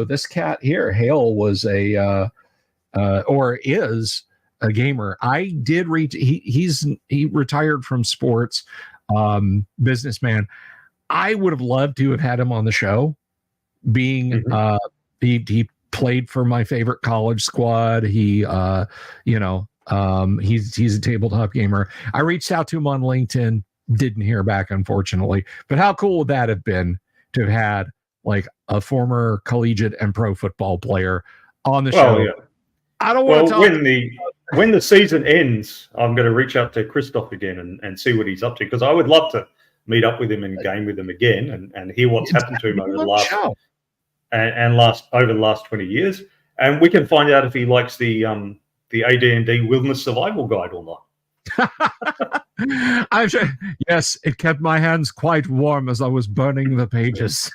this cat here, Hale, was or is a gamer. I did read, he retired from sports, businessman. I would have loved to have had him on the show, being he played for my favorite college squad. He's a tabletop gamer. I reached out to him on LinkedIn, didn't hear back, unfortunately. But how cool would that have been to have had like a former collegiate and pro football player on the show? Yeah. I don't want to tell when the season ends, I'm going to reach out to Christoph again and see what he's up to, because I would love to meet up with him and game with him again and hear what's happened to him over the last over the last 20 years, and we can find out if he likes the AD&D Wilderness Survival Guide or not. I'm sure. Yes, it kept my hands quite warm as I was burning the pages.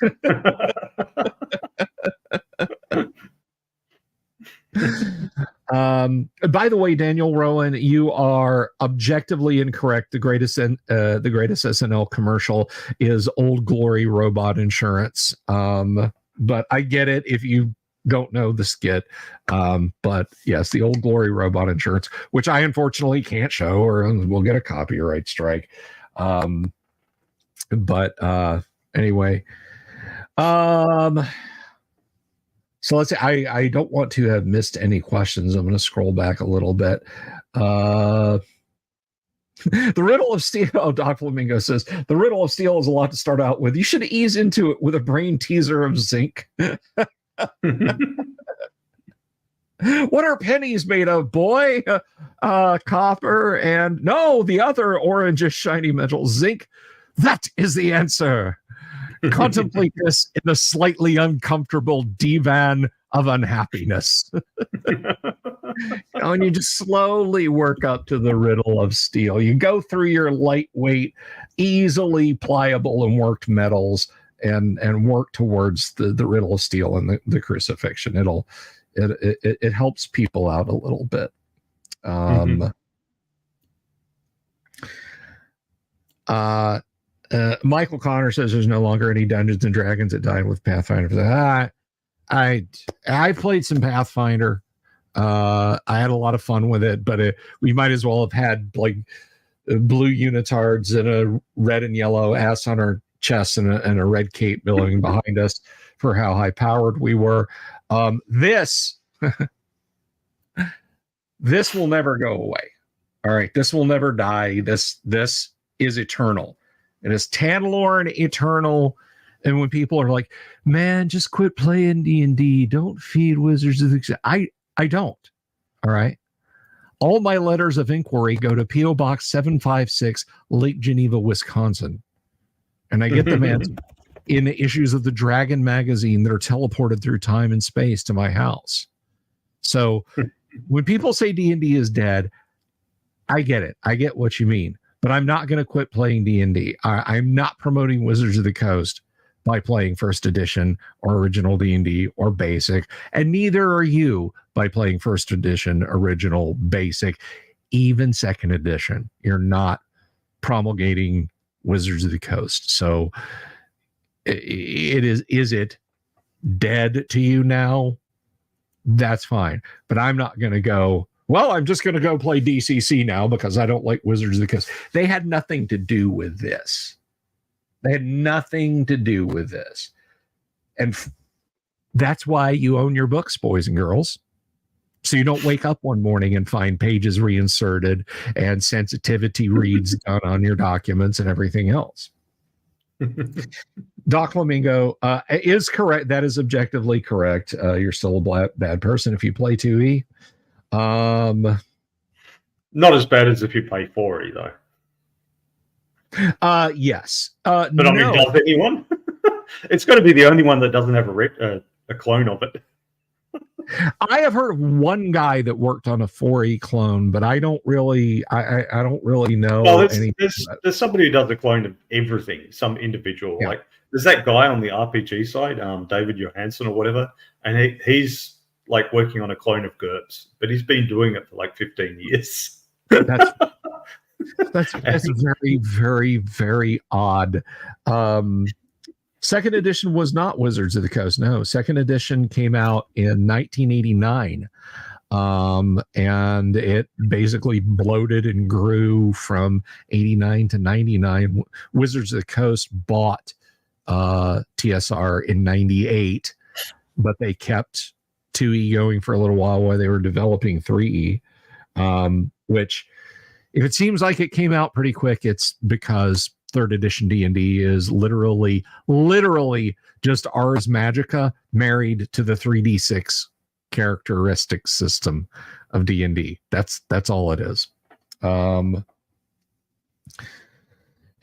By the way, Daniel Rowan, you are objectively incorrect. The greatest SNL commercial is Old Glory Robot Insurance. But I get it if you don't know the skit. But yes, the Old Glory Robot Insurance, which I unfortunately can't show, or we'll get a copyright strike. But anyway, so let's say I don't want to have missed any questions. I'm going to scroll back a little bit. The Riddle of Steel. Oh, Doc Flamingo says the Riddle of Steel is a lot to start out with. You should ease into it with a brain teaser of zinc. What are pennies made of, boy? Copper and no, the other orangish shiny metal, zinc. That is the answer. Contemplate this in the slightly uncomfortable divan of unhappiness. And you just slowly work up to the Riddle of Steel. You go through your lightweight, easily pliable and worked metals and work towards the Riddle of Steel and the crucifixion. It helps people out a little bit. Michael Connor says there's no longer any Dungeons and Dragons that died with Pathfinder. I played some Pathfinder. I had a lot of fun with it, but we might as well have had like blue unitards and a red and yellow ass on our chests and a red cape billowing behind us for how high powered we were. This will never go away. All right, this will never die. This is eternal. It is Tantalorn eternal. And when people are like, man, just quit playing D&D, don't feed Wizards of the I don't. All right. All my letters of inquiry go to P.O. Box 756, Lake Geneva, Wisconsin. And I get them in issues of the Dragon magazine that are teleported through time and space to my house. So when people say D&D is dead, I get it. I get what you mean. But I'm not going to quit playing D&D. I'm not promoting Wizards of the Coast by playing first edition or original D&D or basic, and neither are you by playing first edition, original, basic, even second edition. You're not promulgating Wizards of the Coast. So is it dead to you now? That's fine. But I'm not going to go, well, I'm just going to go play DCC now because I don't like Wizards of the Coast. They had nothing to do with this. They had nothing to do with this. And that's why you own your books, boys and girls. So you don't wake up one morning and find pages reinserted and sensitivity reads done on your documents and everything else. Doc Flamingo is correct. That is objectively correct. You're still a bad person if you play 2E. Not as bad as if you play 4E, though. Yes. But I mean, does anyone? It's got to be the only one that doesn't have a clone of it. I have heard of one guy that worked on a 4E clone, but I don't really, I don't really know. Well, there's somebody who does a clone of everything. Some individual, like there's that guy on the RPG side, David Johansson or whatever, and he's like working on a clone of GURPS, but he's been doing it for like 15 years. That's very, very, very odd. Second edition was not Wizards of the Coast. No, second edition came out in 1989. And it basically bloated and grew from 89 to 99. Wizards of the Coast bought TSR in 98, but they kept 2E going for a little while they were developing 3E, which, if it seems like it came out pretty quick, it's because third edition D&D is literally just Ars Magica married to the 3D6 characteristic system of D&D. That's all it is.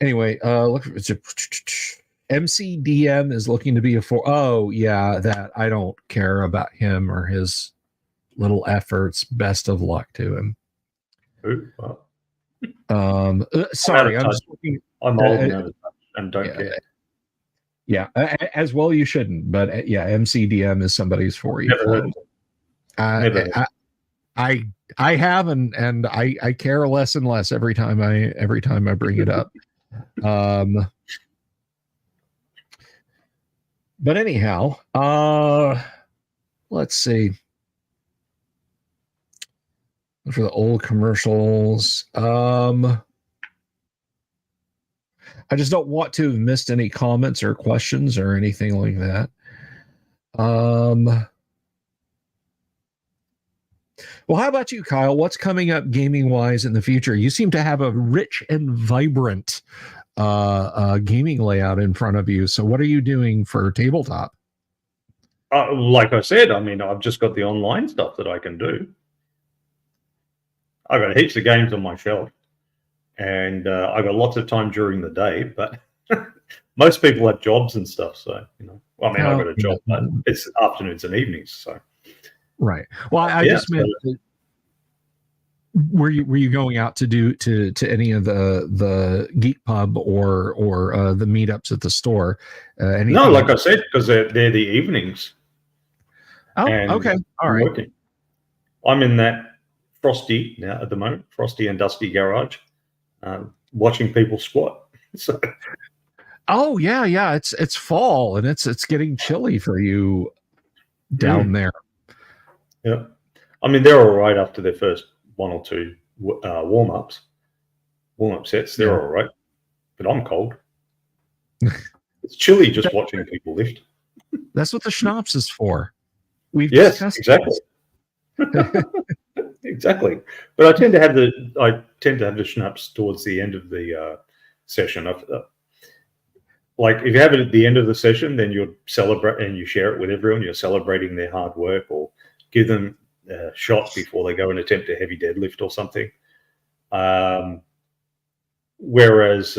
Anyway, look, MCDM is looking to be a 4. Oh yeah, that I don't care about him or his little efforts. Best of luck to him. Ooh, wow. Sorry, I'm just looking. I'm old and don't care. Yeah, as well you shouldn't. But yeah, MCDM is somebody's 4E. I have and I care less and less every time I bring it up. But anyhow, let's see. For the old commercials, I just don't want to have missed any comments or questions or anything like that. Well, how about you, Kyle? What's coming up gaming-wise in the future? You seem to have a rich and vibrant gaming layout in front of you. So what are you doing for tabletop? Like I said, I mean, I've just got the online stuff that I can do. I've got heaps of games on my shelf, and I've got lots of time during the day, but most people have jobs and stuff. So, I've got a job, but it's afternoons and evenings. So, right. Well, I just meant, were you going out to do to any of the Geek Pub or the meetups at the store? No, like I said, because they're the evenings. Oh, okay. All right. Working. I'm in that frosty now at the moment, frosty and dusty garage, watching people squat. So. Oh yeah, it's fall and it's getting chilly for you down there. Yeah, I mean they're all right after their first one or two warm-up sets. They're all right, but I'm cold. It's chilly just watching people lift. That's what the schnapps is for. We've discussed exactly. Exactly, but I tend to have the schnapps towards the end of the session. like if you have it at the end of the session, then you'll celebrate and you share it with everyone. You're celebrating their hard work, or give them a shot before they go and attempt a heavy deadlift or something. Whereas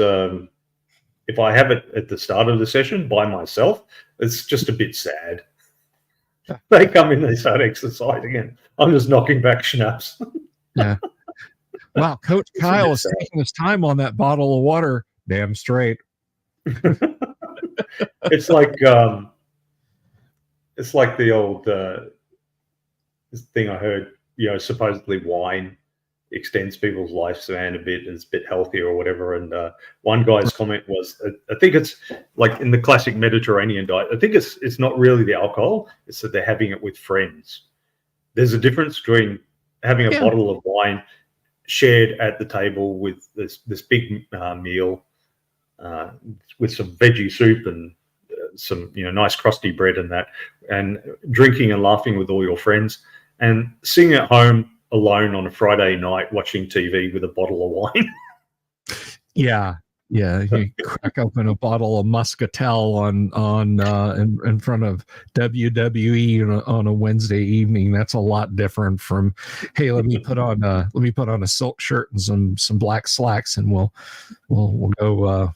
if I have it at the start of the session by myself, it's just a bit sad. They come in, they start exercising, and I'm just knocking back schnapps. Yeah. Wow, Coach Kyle is taking his time on that bottle of water. Damn straight. It's like the old thing I heard. Supposedly wine extends people's lifespan a bit and it's a bit healthier or whatever. And one guy's comment was, I think it's like in the classic Mediterranean diet, I think it's not really the alcohol, it's that they're having it with friends. There's a difference between having a bottle of wine shared at the table with this big meal with some veggie soup and some nice crusty bread and that, and drinking and laughing with all your friends, and sitting at home alone on a Friday night watching TV with a bottle of wine. Yeah. You crack open a bottle of Muscatel in front of WWE on a Wednesday evening. That's a lot different from, hey, let me put on a silk shirt and some black slacks, and we'll go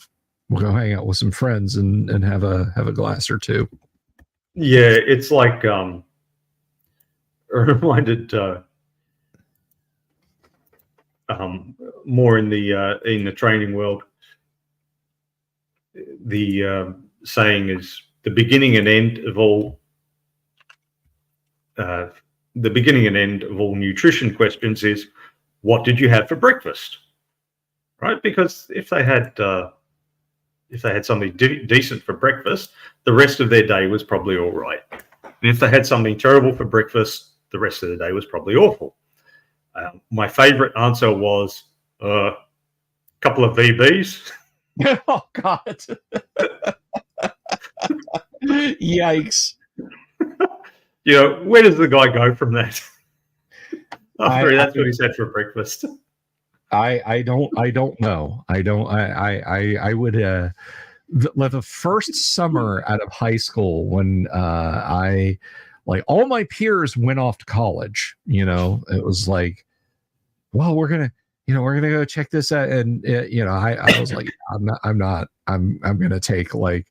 hang out with some friends and have a glass or two. Yeah, it's like reminded. More in the training world, the saying is the beginning and end of all nutrition questions is, what did you have for breakfast? Right? Because if they had something decent for breakfast, the rest of their day was probably all right. And if they had something terrible for breakfast, the rest of the day was probably awful. My favorite answer was a couple of VBs. Oh, God. Yikes. Where does the guy go from that? That's what he said for breakfast. I don't know. I would the first summer out of high school when all my peers went off to college, it was like, well, we're gonna go check this out, and I was like, I'm gonna take the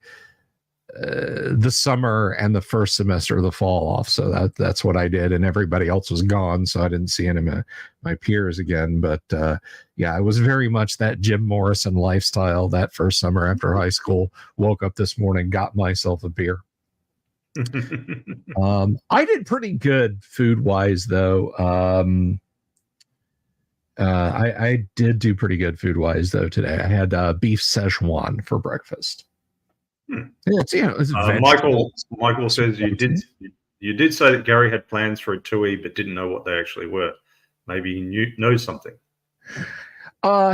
summer and the first semester of the fall off. So that's what I did, and everybody else was gone, so I didn't see any of my peers again. But it was very much that Jim Morrison lifestyle that first summer after high school. Woke up this morning, got myself a beer. I did pretty good food wise though. I did do pretty good food wise though today. I had beef Szechuan for breakfast. It's Michael says you did say that Gary had plans for a 2E but didn't know what they actually were. Maybe he knows something.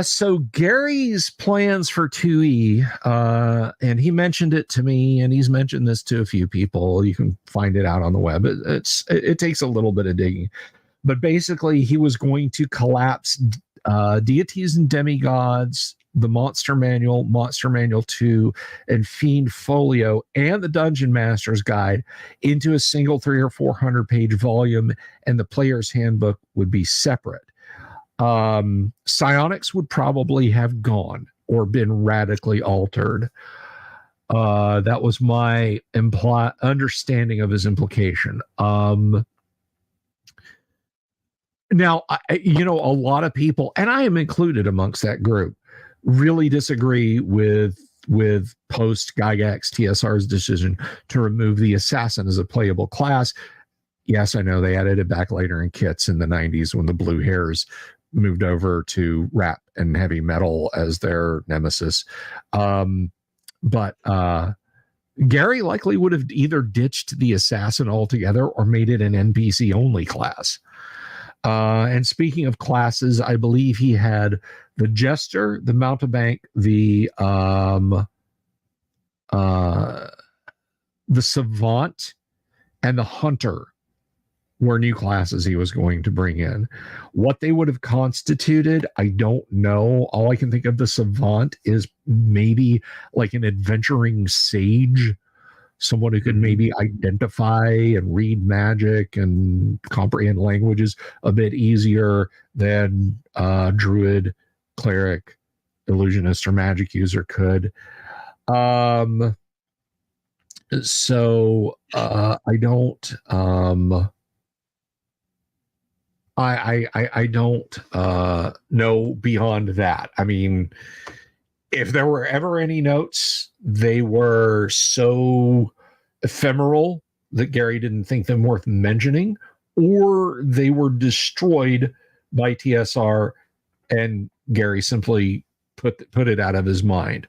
So Gary's plans for 2E, and he mentioned it to me, and he's mentioned this to a few people. You can find it out on the web. It takes a little bit of digging, but basically he was going to collapse Deities and Demigods, the Monster Manual 2, and Fiend Folio, and the Dungeon Master's Guide into a single 300 or 400 page volume, and the Player's Handbook would be separate. Psionics would probably have gone or been radically altered. That was my understanding of his implication. Now, a lot of people, and I am included amongst that group, really disagree with post Gygax TSR's decision to remove the assassin as a playable class. Yes, I know they added it back later in kits in the 90s when the blue hairs moved over to rap and heavy metal as their nemesis. But Gary likely would have either ditched the assassin altogether or made it an NPC only class. And speaking of classes, I believe he had the Jester, the Mountebank, the Savant, and the Hunter were new classes he was going to bring in. What they would have constituted, I don't know. All I can think of the savant is maybe like an adventuring sage, someone who could maybe identify and read magic and comprehend languages a bit easier than druid, cleric, illusionist, or magic user could. So I don't I don't know beyond that. I mean, if there were ever any notes, they were so ephemeral that Gary didn't think them worth mentioning, or they were destroyed by TSR and Gary simply put it out of his mind.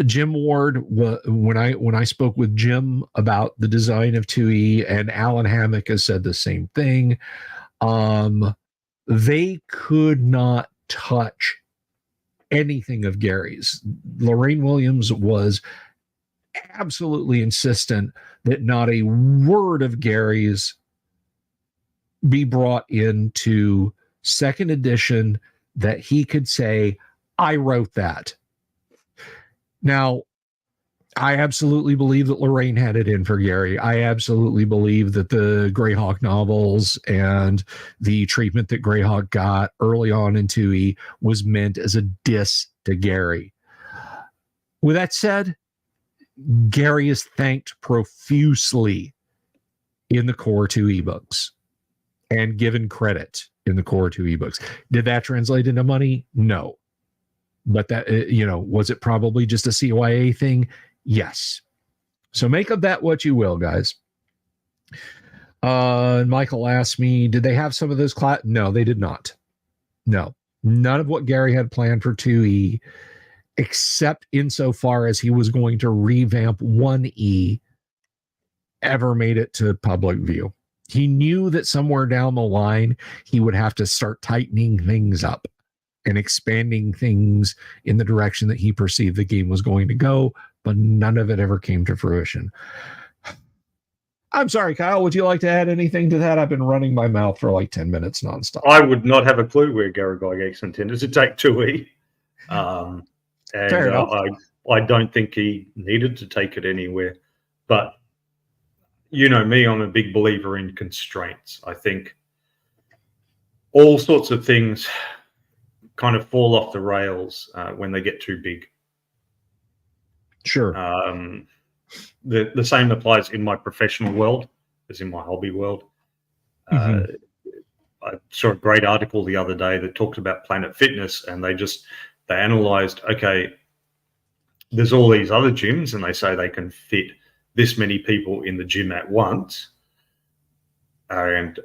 Jim Ward, when I spoke with Jim about the design of 2E, and Alan Hammock has said the same thing, they could not touch anything of Gary's. Lorraine Williams was absolutely insistent that not a word of Gary's be brought into second edition, that he could say, I wrote that. Now, I absolutely believe that Lorraine had it in for Gary. I absolutely believe that the Greyhawk novels and the treatment that Greyhawk got early on in 2E was meant as a diss to Gary. With that said, Gary is thanked profusely in the core 2E books and given credit in the core 2E books. Did that translate into money? No. But that, was it probably just a CYA thing? Yes. So make of that what you will, guys. Michael asked me, did they have some of those class? No, they did not. No, none of what Gary had planned for 2E, except insofar as he was going to revamp 1E, ever made it to public view. He knew that somewhere down the line, he would have to start tightening things up and expanding things in the direction that he perceived the game was going to go, but none of it ever came to fruition. I'm sorry, Kyle, would you like to add anything to that? I've been running my mouth for like 10 minutes nonstop. I would not have a clue where Gary Gygax intended to take 2E. And I don't think he needed to take it anywhere. But you know me, I'm a big believer in constraints. I think all sorts of things kind of fall off the rails when they get too big. Sure. The same applies in my professional world as in my hobby world. I saw a great article the other day that talked about Planet Fitness, and they analyzed, okay, there's all these other gyms, and they say they can fit this many people in the gym at once. And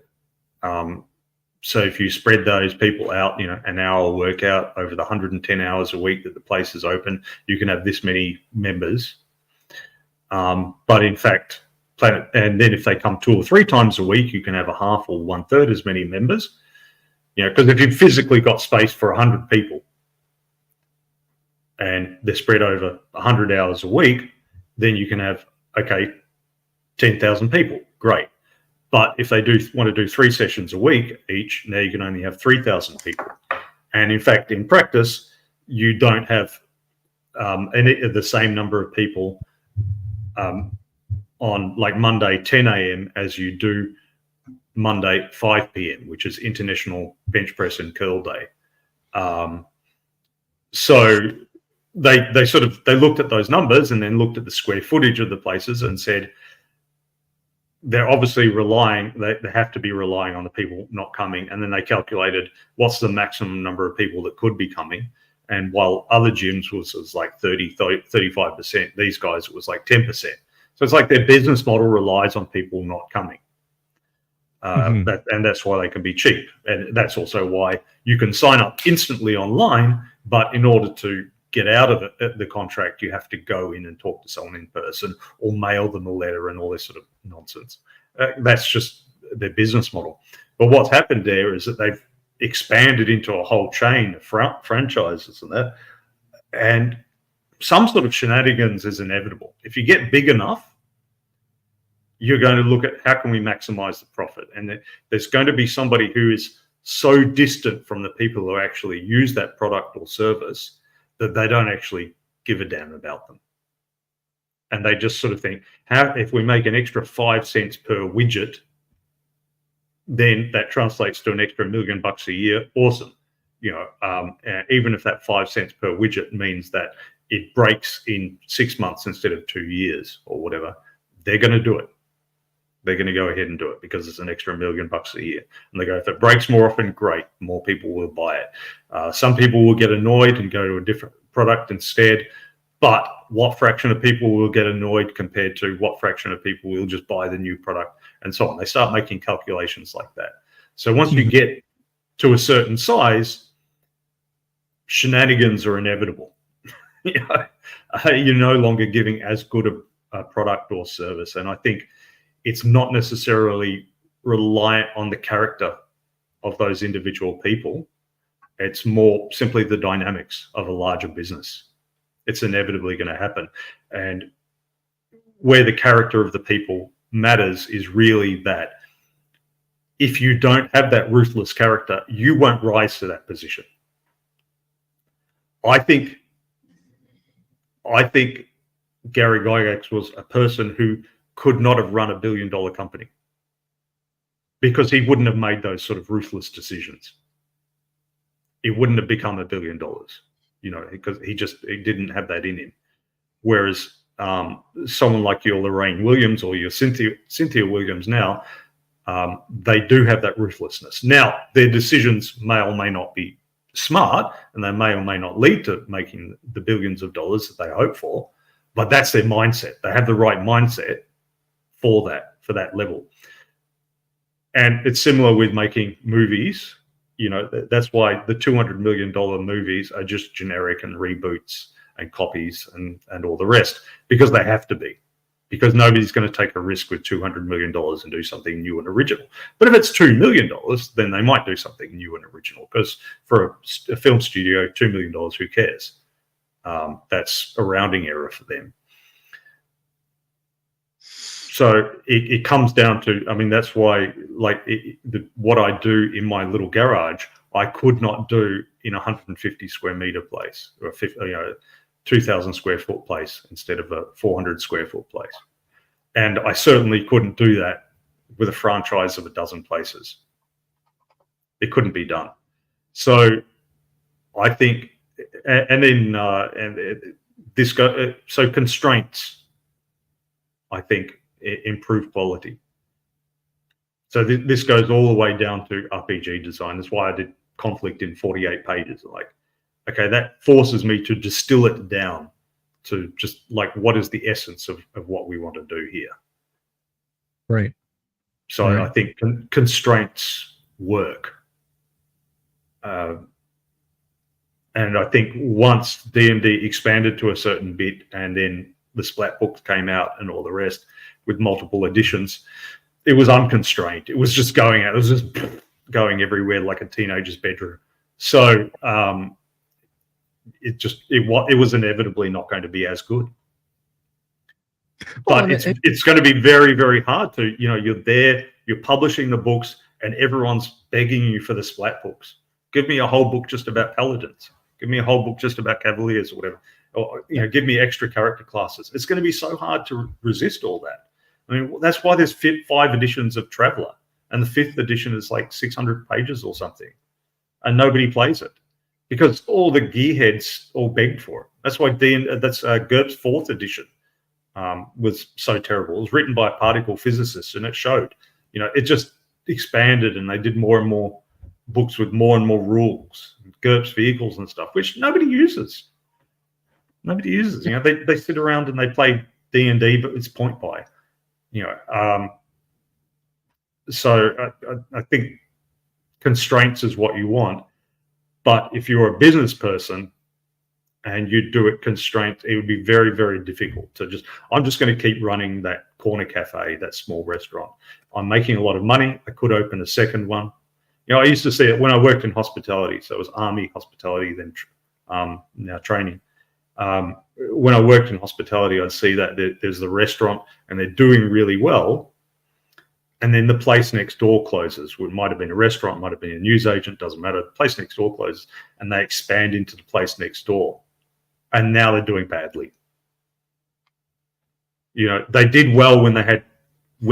so if you spread those people out, an hour workout over the 110 hours a week that the place is open, you can have this many members. But in fact, and then if they come 2 or 3 times a week, you can have a half or 1/3 as many members. Because if you've physically got space for 100 people and they're spread over 100 hours a week, then you can have, 10,000 people. Great. But if they do want to do 3 sessions a week each, now you can only have 3,000 people. And in fact, in practice, you don't have the same number of people on like Monday 10 a.m. as you do Monday 5 p.m., which is International Bench Press and Curl Day. So they looked at those numbers and then looked at the square footage of the places and said, they're obviously they have to be relying on the people not coming. And then they calculated what's the maximum number of people that could be coming. And while other gyms was like 35%, these guys, it was like 10%. So it's like their business model relies on people not coming. And that's why they can be cheap. And that's also why you can sign up instantly online, but in order to get out of it, the contract, you have to go in and talk to someone in person or mail them a letter and all this sort of nonsense. That's just their business model. But what's happened there is that they've expanded into a whole chain of franchises and that, and some sort of shenanigans is inevitable. If you get big enough, you're going to look at how can we maximize the profit. And there's going to be somebody who is so distant from the people who actually use that product or service that they don't actually give a damn about them. And they just sort of think, how if we make an extra 5 cents per widget, then that translates to an extra $1 million a year. Awesome. Even if that 5 cents per widget means that it breaks in 6 months instead of 2 years or whatever, they're going to do it. They're going to go ahead and do it because it's an extra $1 million a year. And they go, if it breaks more often, great, more people will buy it. Some people will get annoyed and go to a different product instead. But what fraction of people will get annoyed compared to what fraction of people will just buy the new product and so on? They start making calculations like that. So once you get to a certain size, shenanigans are inevitable. You're no longer giving as good a product or service. And I think it's not necessarily reliant on the character of those individual people. It's more simply the dynamics of a larger business. It's inevitably going to happen. And where the character of the people matters is really that if you don't have that ruthless character, you won't rise to that position. I think Gary Gygax was a person who could not have run $1 billion company because he wouldn't have made those sort of ruthless decisions. It wouldn't have become $1 billion, because he didn't have that in him. Whereas someone like your Lorraine Williams or your Cynthia Williams now, they do have that ruthlessness. Now, their decisions may or may not be smart, and they may or may not lead to making the billions of dollars that they hope for, but that's their mindset. They have the right mindset for that level. And it's similar with making movies. That's why the $200 million movies are just generic and reboots and copies and all the rest, because they have to be, because nobody's going to take a risk with $200 million and do something new and original. But if it's $2 million, then they might do something new and original, because for a film studio, $2 million, who cares? That's a rounding error for them. So it comes down to, that's why, what I do in my little garage, I could not do in a 150 square meter place, or a 2,000 square foot place instead of a 400 square foot place. And I certainly couldn't do that with a franchise of a dozen places. It couldn't be done. So I think, so constraints, I think, improve quality. So this goes all the way down to RPG design. That's why I did conflict in 48 pages. Okay, that forces me to distill it down to just what is the essence of what we want to do here. Right. So right. I think constraints work. And I think once D&D expanded to a certain bit, and then the splat books came out and all the rest with multiple editions, it was unconstrained. It was just going out. It was just going everywhere like a teenager's bedroom. So it was inevitably not going to be as good. But it's going to be very, very hard to, you're there, you're publishing the books, and everyone's begging you for the splat books. Give me a whole book just about paladins. Give me a whole book just about cavaliers or whatever. Or, give me extra character classes. It's going to be so hard to resist all that. That's why there's 5 editions of Traveller, and the 5th edition is 600 pages or something, and nobody plays it because all the gearheads all begged for it. That's why GURPS 4th edition was so terrible. It was written by a particle physicist, and it showed. It just expanded, and they did more and more books with more and more rules, GURPS vehicles and stuff, which nobody uses. Nobody uses. They sit around and they play D&D, but it's point buy. So I think constraints is what you want. But if you're a business person and you do it constrained, it would be very, very difficult to I'm just going to keep running that corner cafe, that small restaurant. I'm making a lot of money. I could open a second one. I used to see it when I worked in hospitality. So it was Army hospitality, then now training. When I worked in hospitality, I'd see that there's the restaurant and they're doing really well. And then the place next door closes. It might have been a restaurant, might have been a newsagent, doesn't matter. The place next door closes and they expand into the place next door. And now they're doing badly. You know, they did well when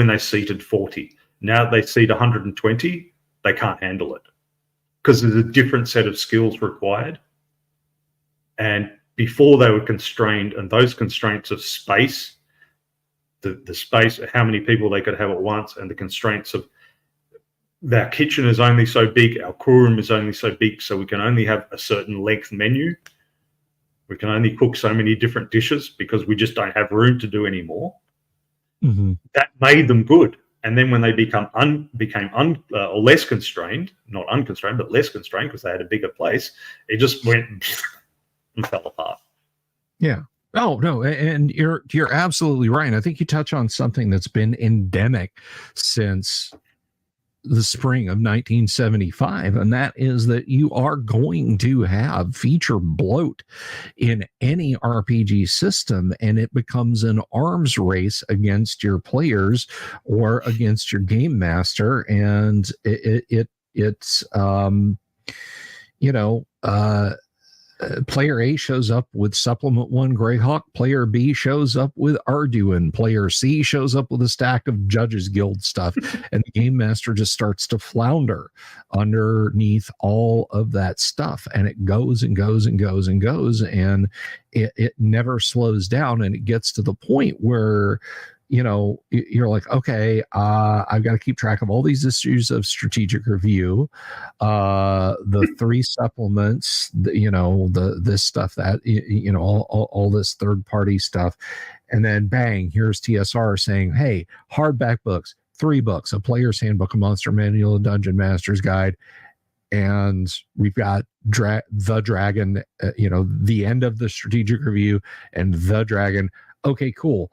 they seated 40. Now they seat 120, they can't handle it because there's a different set of skills required. And before they were constrained, and those constraints of space, the space, how many people they could have at once, and the constraints of their kitchen is only so big, our crew room is only so big, so we can only have a certain length menu. We can only cook so many different dishes because we just don't have room to do any more. Mm-hmm. That made them good. And then when they became less constrained, not unconstrained, but less constrained because they had a bigger place, it just went and fell apart. Yeah. Oh, no. And you're absolutely right. And I think you touch on something that's been endemic since the spring of 1975, and that is that you are going to have feature bloat in any RPG system, and it becomes an arms race against your players or against your game master, and it's player A shows up with Supplement 1 Greyhawk. Player B shows up with Arduin. Player C shows up with a stack of Judges Guild stuff. And the game master just starts to flounder underneath all of that stuff. And it goes and goes and goes and goes. And it never slows down. And it gets to the point where, you know, you're like, okay, I've got to keep track of all these issues of strategic review, the 3 supplements, this stuff that, all this third party stuff. And then bang, here's TSR saying, hey, hardback books, 3 books, a player's handbook, a monster manual, a dungeon master's guide. And we've got the dragon, the end of the strategic review and the dragon. Okay, cool.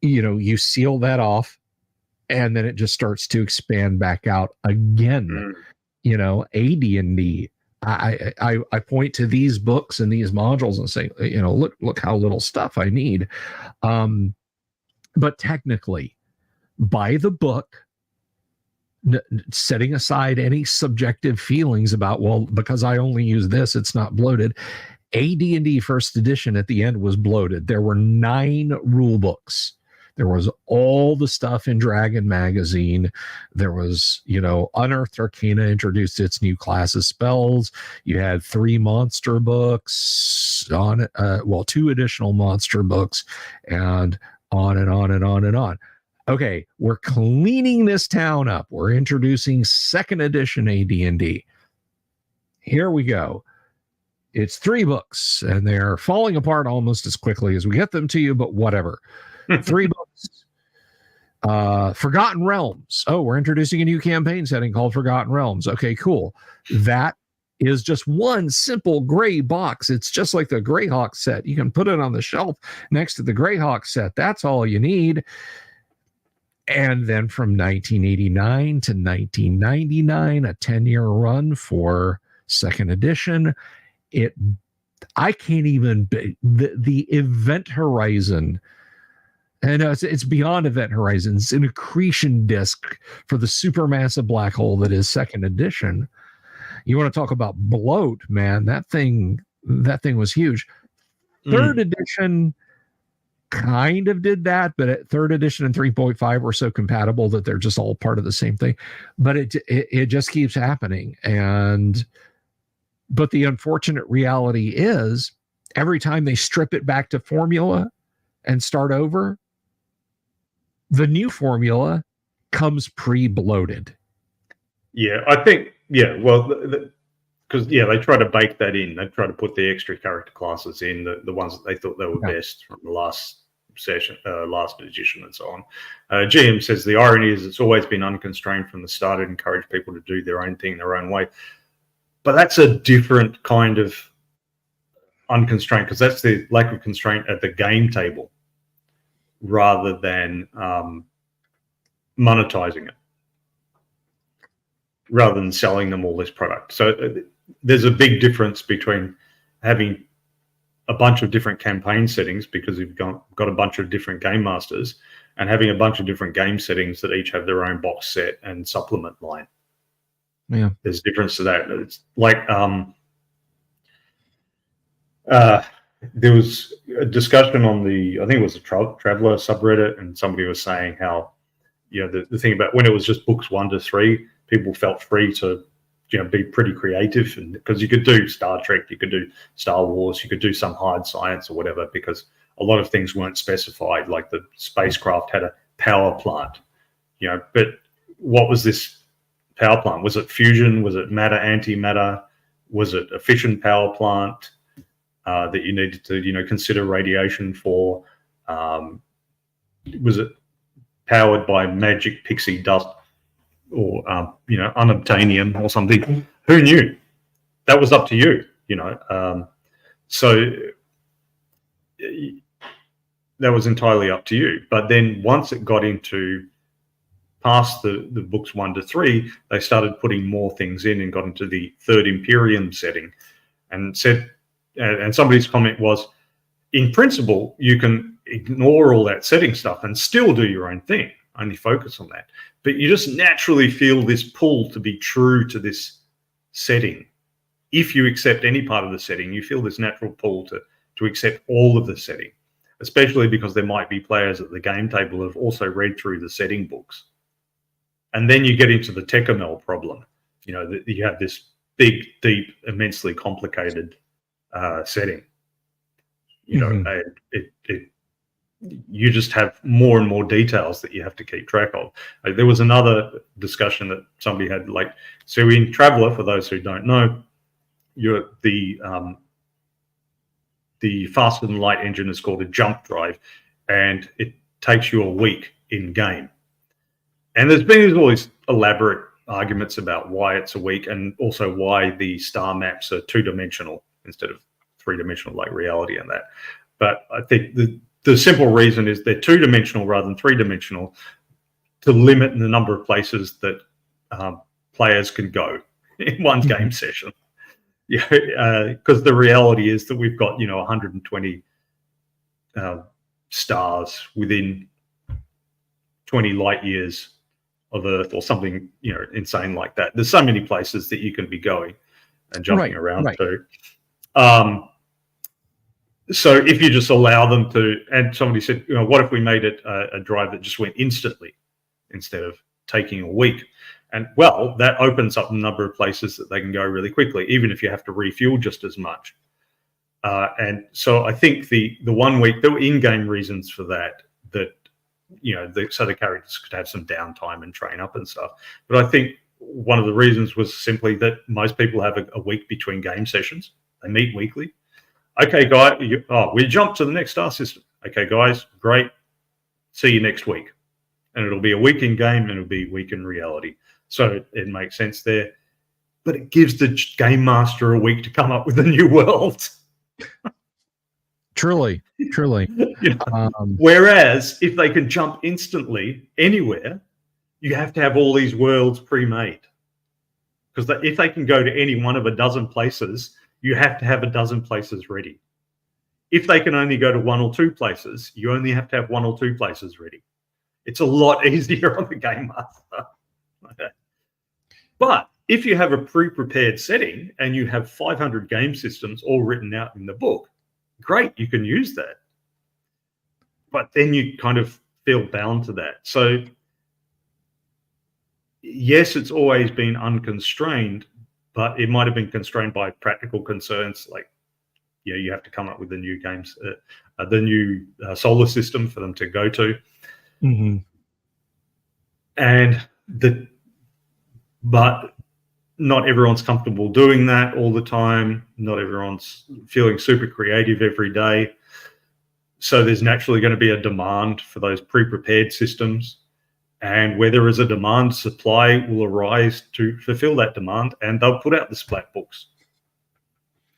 You seal that off and then it just starts to expand back out again. AD&D. I point to these books and these modules and say, look how little stuff I need. But technically, by the book, setting aside any subjective feelings about, well, because I only use this, it's not bloated. AD&D first edition at the end was bloated. There were 9 rule books. There was all the stuff in Dragon Magazine. There was, Unearthed Arcana introduced its new classes spells. You had 3 monster books on, 2 additional monster books, and on and on and on and on. Okay, we're cleaning this town up. We're introducing 2nd edition AD&D. Here we go. It's 3 books, and they're falling apart almost as quickly as we get them to you, but whatever. 3 books. Forgotten Realms. Oh, we're introducing a new campaign setting called Forgotten Realms. Okay, cool. That is just one simple gray box. It's just like the Greyhawk set. You can put it on the shelf next to the Greyhawk set. That's all you need. And then from 1989 to 1999, a 10-year run for 2nd edition. I can't even, the event horizon. And it's beyond event horizons. It's an accretion disk for the supermassive black hole that is 2nd edition. You want to talk about bloat, man? That thing was huge. 3rd edition kind of did that, but at 3rd edition and 3.5 were so compatible that they're just all part of the same thing. But it just keeps happening. But the unfortunate reality is every time they strip it back to formula and start over, the new formula comes pre-bloated. Yeah, I think, well, because, they try to bake that in. They try to put the extra character classes in, the ones that they thought they were best from the last session, last edition and so on. GM says the irony is it's always been unconstrained from the start. It encouraged people to do their own thing their own way. But that's a different kind of unconstrained, because that's the lack of constraint at the game table rather than monetizing it, rather than selling them all this product. So there's a big difference between having a bunch of different campaign settings because you've got a bunch of different game masters, and having a bunch of different game settings that each have their own box set and supplement line. Yeah. There's a difference to that. It's like there was a discussion on I think it was a Traveller subreddit, and somebody was saying how, the thing about when it was just books 1 to 3, people felt free to, be pretty creative, and because you could do Star Trek, you could do Star Wars, you could do some hard science or whatever, because a lot of things weren't specified. Like the spacecraft had a power plant, but what was this power plant? Was it fusion? Was it matter, antimatter? Was it a fission power plant that you needed to, consider radiation for? Was it powered by magic pixie dust or, unobtainium or something? Who knew? That was up to you, So that was entirely up to you. But then once it got into past the books 1 to 3, they started putting more things in and got into the Third Imperium setting, and somebody's comment was, in principle, you can ignore all that setting stuff and still do your own thing, only focus on that. But you just naturally feel this pull to be true to this setting. If you accept any part of the setting, you feel this natural pull to accept all of the setting, especially because there might be players at the game table who have also read through the setting books. And then you get into the Tecumel problem, that you have this big, deep, immensely complicated setting, and you just have more and more details that you have to keep track of. Like, there was another discussion that somebody had, so in Traveller, for those who don't know, the faster than light engine is called a jump drive, and it takes you a week in game. And there's been all these elaborate arguments about why it's a week, and also why the star maps are 2-dimensional instead of 3-dimensional like reality and that. But I think the simple reason is they're 2-dimensional rather than 3-dimensional to limit the number of places that players can go in one game session. Because the reality is that we've got 120 stars within 20 light years of Earth or something insane like that. There's so many places that you can be going and jumping around to. So if you just allow them to, and somebody said, what if we made it a drive that just went instantly instead of taking a week? And well, that opens up a number of places that they can go really quickly, even if you have to refuel just as much. And so I think the 1 week, there were in-game reasons for that, so the characters could have some downtime and train up and stuff. But I think one of the reasons was simply that most people have a week between game sessions. They meet weekly. Okay, guys, we jump to the next star system. Okay, guys, great. See you next week. And it'll be a week in game, and it'll be a week in reality. So it makes sense there. But it gives the game master a week to come up with a new world. Truly. Whereas if they can jump instantly anywhere, you have to have all these worlds pre-made. Because if they can go to any one of a dozen places, you have to have a dozen places ready. If they can only go to 1 or 2 places, you only have to have 1 or 2 places ready. It's a lot easier on the game master. Okay. But if you have a pre-prepared setting and you have 500 game systems all written out in the book, great, you can use that. But then you kind of feel bound to that. So yes, it's always been unconstrained, but it might have been constrained by practical concerns, like you have to come up with the new games, the new solar system for them to go to, but not everyone's comfortable doing that all the time. Not everyone's feeling super creative every day. So there's naturally going to be a demand for those pre-prepared systems. And where there is a demand, supply will arise to fulfill that demand, and they'll put out the splat books.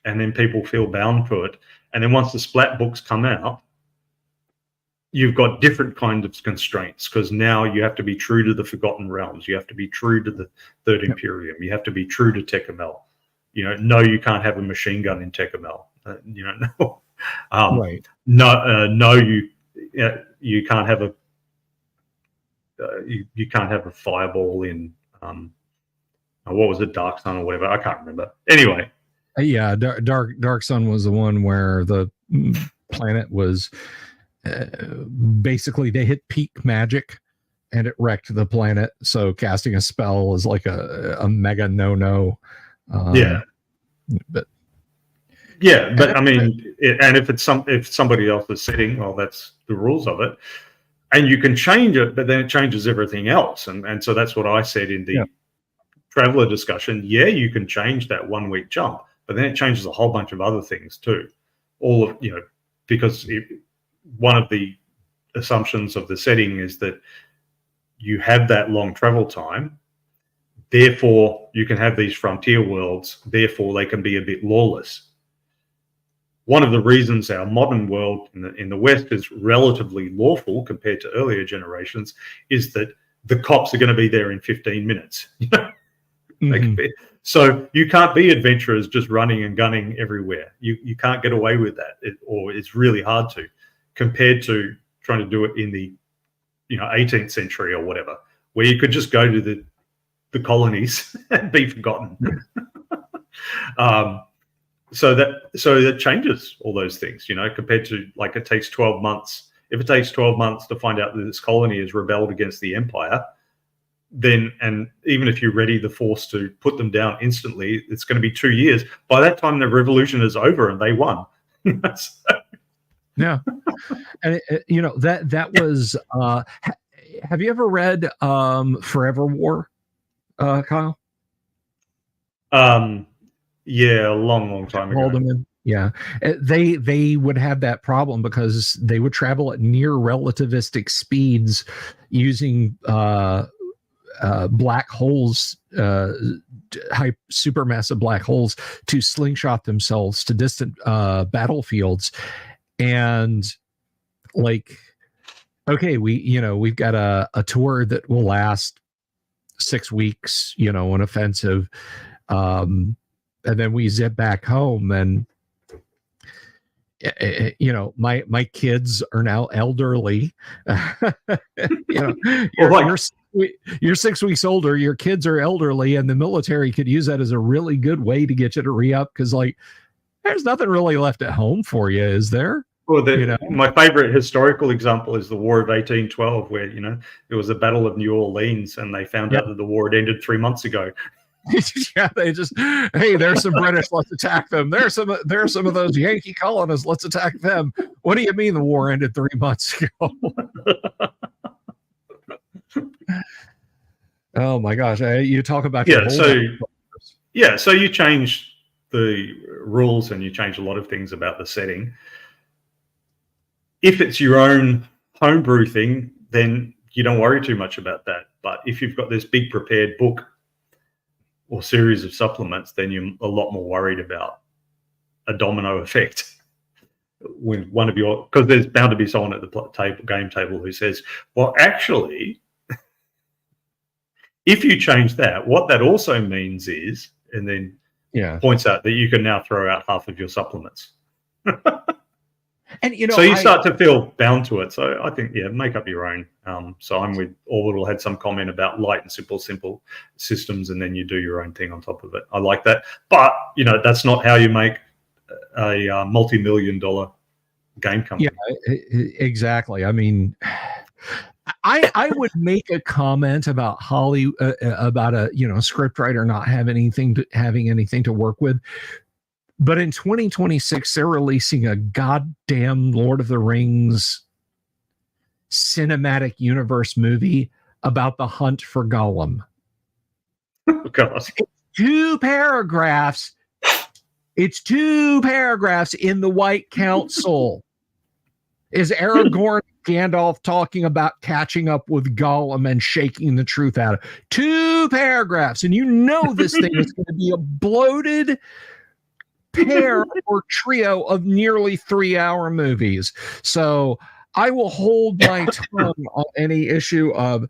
And then people feel bound to it. And then once the splat books come out, you've got different kinds of constraints, because now you have to be true to the Forgotten Realms. You have to be true to the Third Imperium. You have to be true to Tecumel. No, you can't have a machine gun in Tecumel. No. Right. No, you can't have a you can't have a fireball in what was it, Dark Sun or whatever. I can't remember. Anyway, Yeah, Dark Sun was the one where the planet was basically they hit peak magic and it wrecked the planet. So casting a spell is like a mega no. Yeah, but I mean, and if somebody else is setting, well, that's the rules of it, and you can change it, but then it changes everything else, and so that's what I said in the traveler discussion. Yeah, you can change that 1 week jump, but then it changes a whole bunch of other things too. All of because one of the assumptions of the setting is that you have that long travel time, therefore you can have these frontier worlds, therefore they can be a bit lawless. One of the reasons our modern world in the West is relatively lawful compared to earlier generations is that the cops are going to be there in 15 minutes. So you can't be adventurers just running and gunning everywhere. You can't get away with that, or it's really hard to, compared to trying to do it in the 18th century or whatever, where you could just go to the colonies and be forgotten. So that changes all those things, compared to like it takes 12 months. If it takes 12 months to find out that this colony has rebelled against the empire, then, and even if you ready the force to put them down instantly, it's going to be 2 years. By that time, the revolution is over and they won. Yeah. And that was have you ever read Forever War, Kyle? Yeah, a long time ago. Yeah, they would have that problem because they would travel at near relativistic speeds using black holes, supermassive black holes, to slingshot themselves to distant battlefields. And like, okay, we've got a tour that will last 6 weeks, an offensive, and then we zip back home, and my kids are now elderly. You're 6 weeks older, your kids are elderly, and the military could use that as a really good way to get you to re-up, because like there's nothing really left at home for you, is there? Well, my favorite historical example is the War of 1812, where there was a Battle of New Orleans, and they found out that the war had ended 3 months ago. Yeah, they just, hey, there's some British, let's attack them. There's some of those Yankee colonists, let's attack them. What do you mean the war ended 3 months ago? Oh my gosh, you talk about so you change the rules and you change a lot of things about the setting. If it's your own homebrew thing, then you don't worry too much about that. But if you've got this big prepared book or series of supplements, then you're a lot more worried about a domino effect when one of your, because there's bound to be someone at the game table who says, well, actually, if you change that, what that also means is, and then points out that you can now throw out half of your supplements. And so you start to feel bound to it. So I think, make up your own. So I'm with Orbital, had some comment about light and simple systems, and then you do your own thing on top of it. I like that. But, that's not how you make a multi-million-dollar game company. Yeah, exactly. I mean, I would make a comment about about a scriptwriter not having anything to work with. But in 2026, they're releasing a goddamn Lord of the Rings cinematic universe movie about the hunt for Gollum. Oh, gosh. It's 2 paragraphs in the White Council. Is Aragorn Gandalf talking about catching up with Gollum and shaking the truth out of 2 paragraphs? And this thing is going to be a bloated pair or trio of nearly 3-hour movies. So I will hold my tongue on any issue of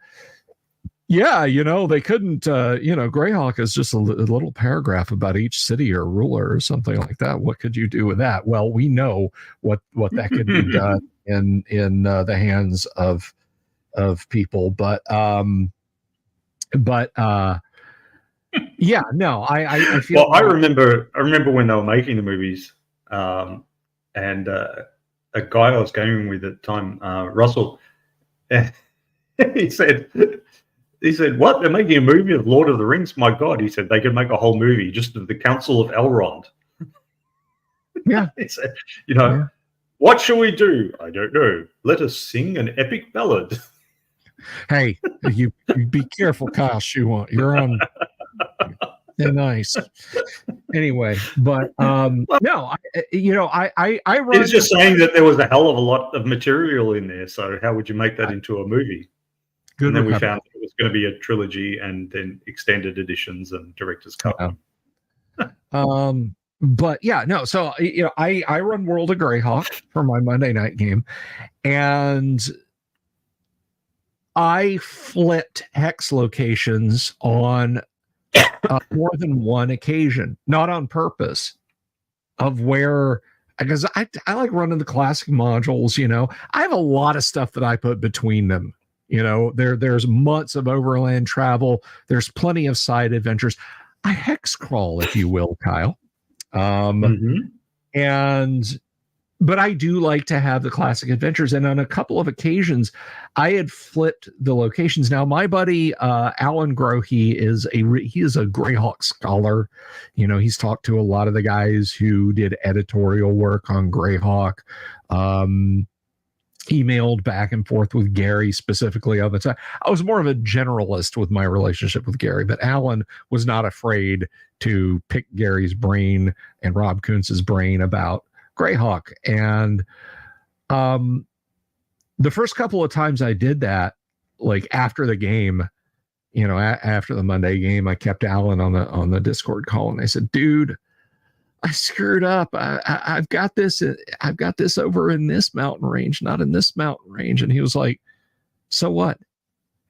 Yeah, they couldn't, Greyhawk is just a little paragraph about each city or ruler or something like that. What could you do with that? Well, we know what that could be done in the hands of people, but yeah, no, I feel Well, I remember when they were making the movies, and a guy I was gaming with at the time, Russell, he said, "What? They're making a movie of Lord of the Rings? My God!" He said they could make a whole movie just of the Council of Elrond. Yeah, he said, what shall we do? I don't know. Let us sing an epic ballad. Hey, you be careful, Kyle Schewant. You're on. They're nice. Anyway, but no, I run. He's just saying that there was a hell of a lot of material in there. So how would you make that into a movie? Good and then recovery. we found it was going to be a trilogy and then extended editions and director's cut. But yeah, no. So I run World of Greyhawk for my Monday night game, and I flipped hex locations on more than one occasion, not on purpose, of where, because I like running the classic modules. I have a lot of stuff that I put between them. There's months of overland travel. There's plenty of side adventures. I hex crawl, if you will, Kyle. But I do like to have the classic adventures. And on a couple of occasions, I had flipped the locations. Now, my buddy Alan Grohe is a Greyhawk scholar. He's talked to a lot of the guys who did editorial work on Greyhawk. Emailed back and forth with Gary specifically of it. I was more of a generalist with my relationship with Gary, but Alan was not afraid to pick Gary's brain and Rob Kuntz's brain about Greyhawk. And the first couple of times I did that, like after the game, after the Monday game, I kept Alan on the Discord call, and I said, "Dude, I screwed up. I've got this over in this mountain range, not in this mountain range." And he was like, "So what?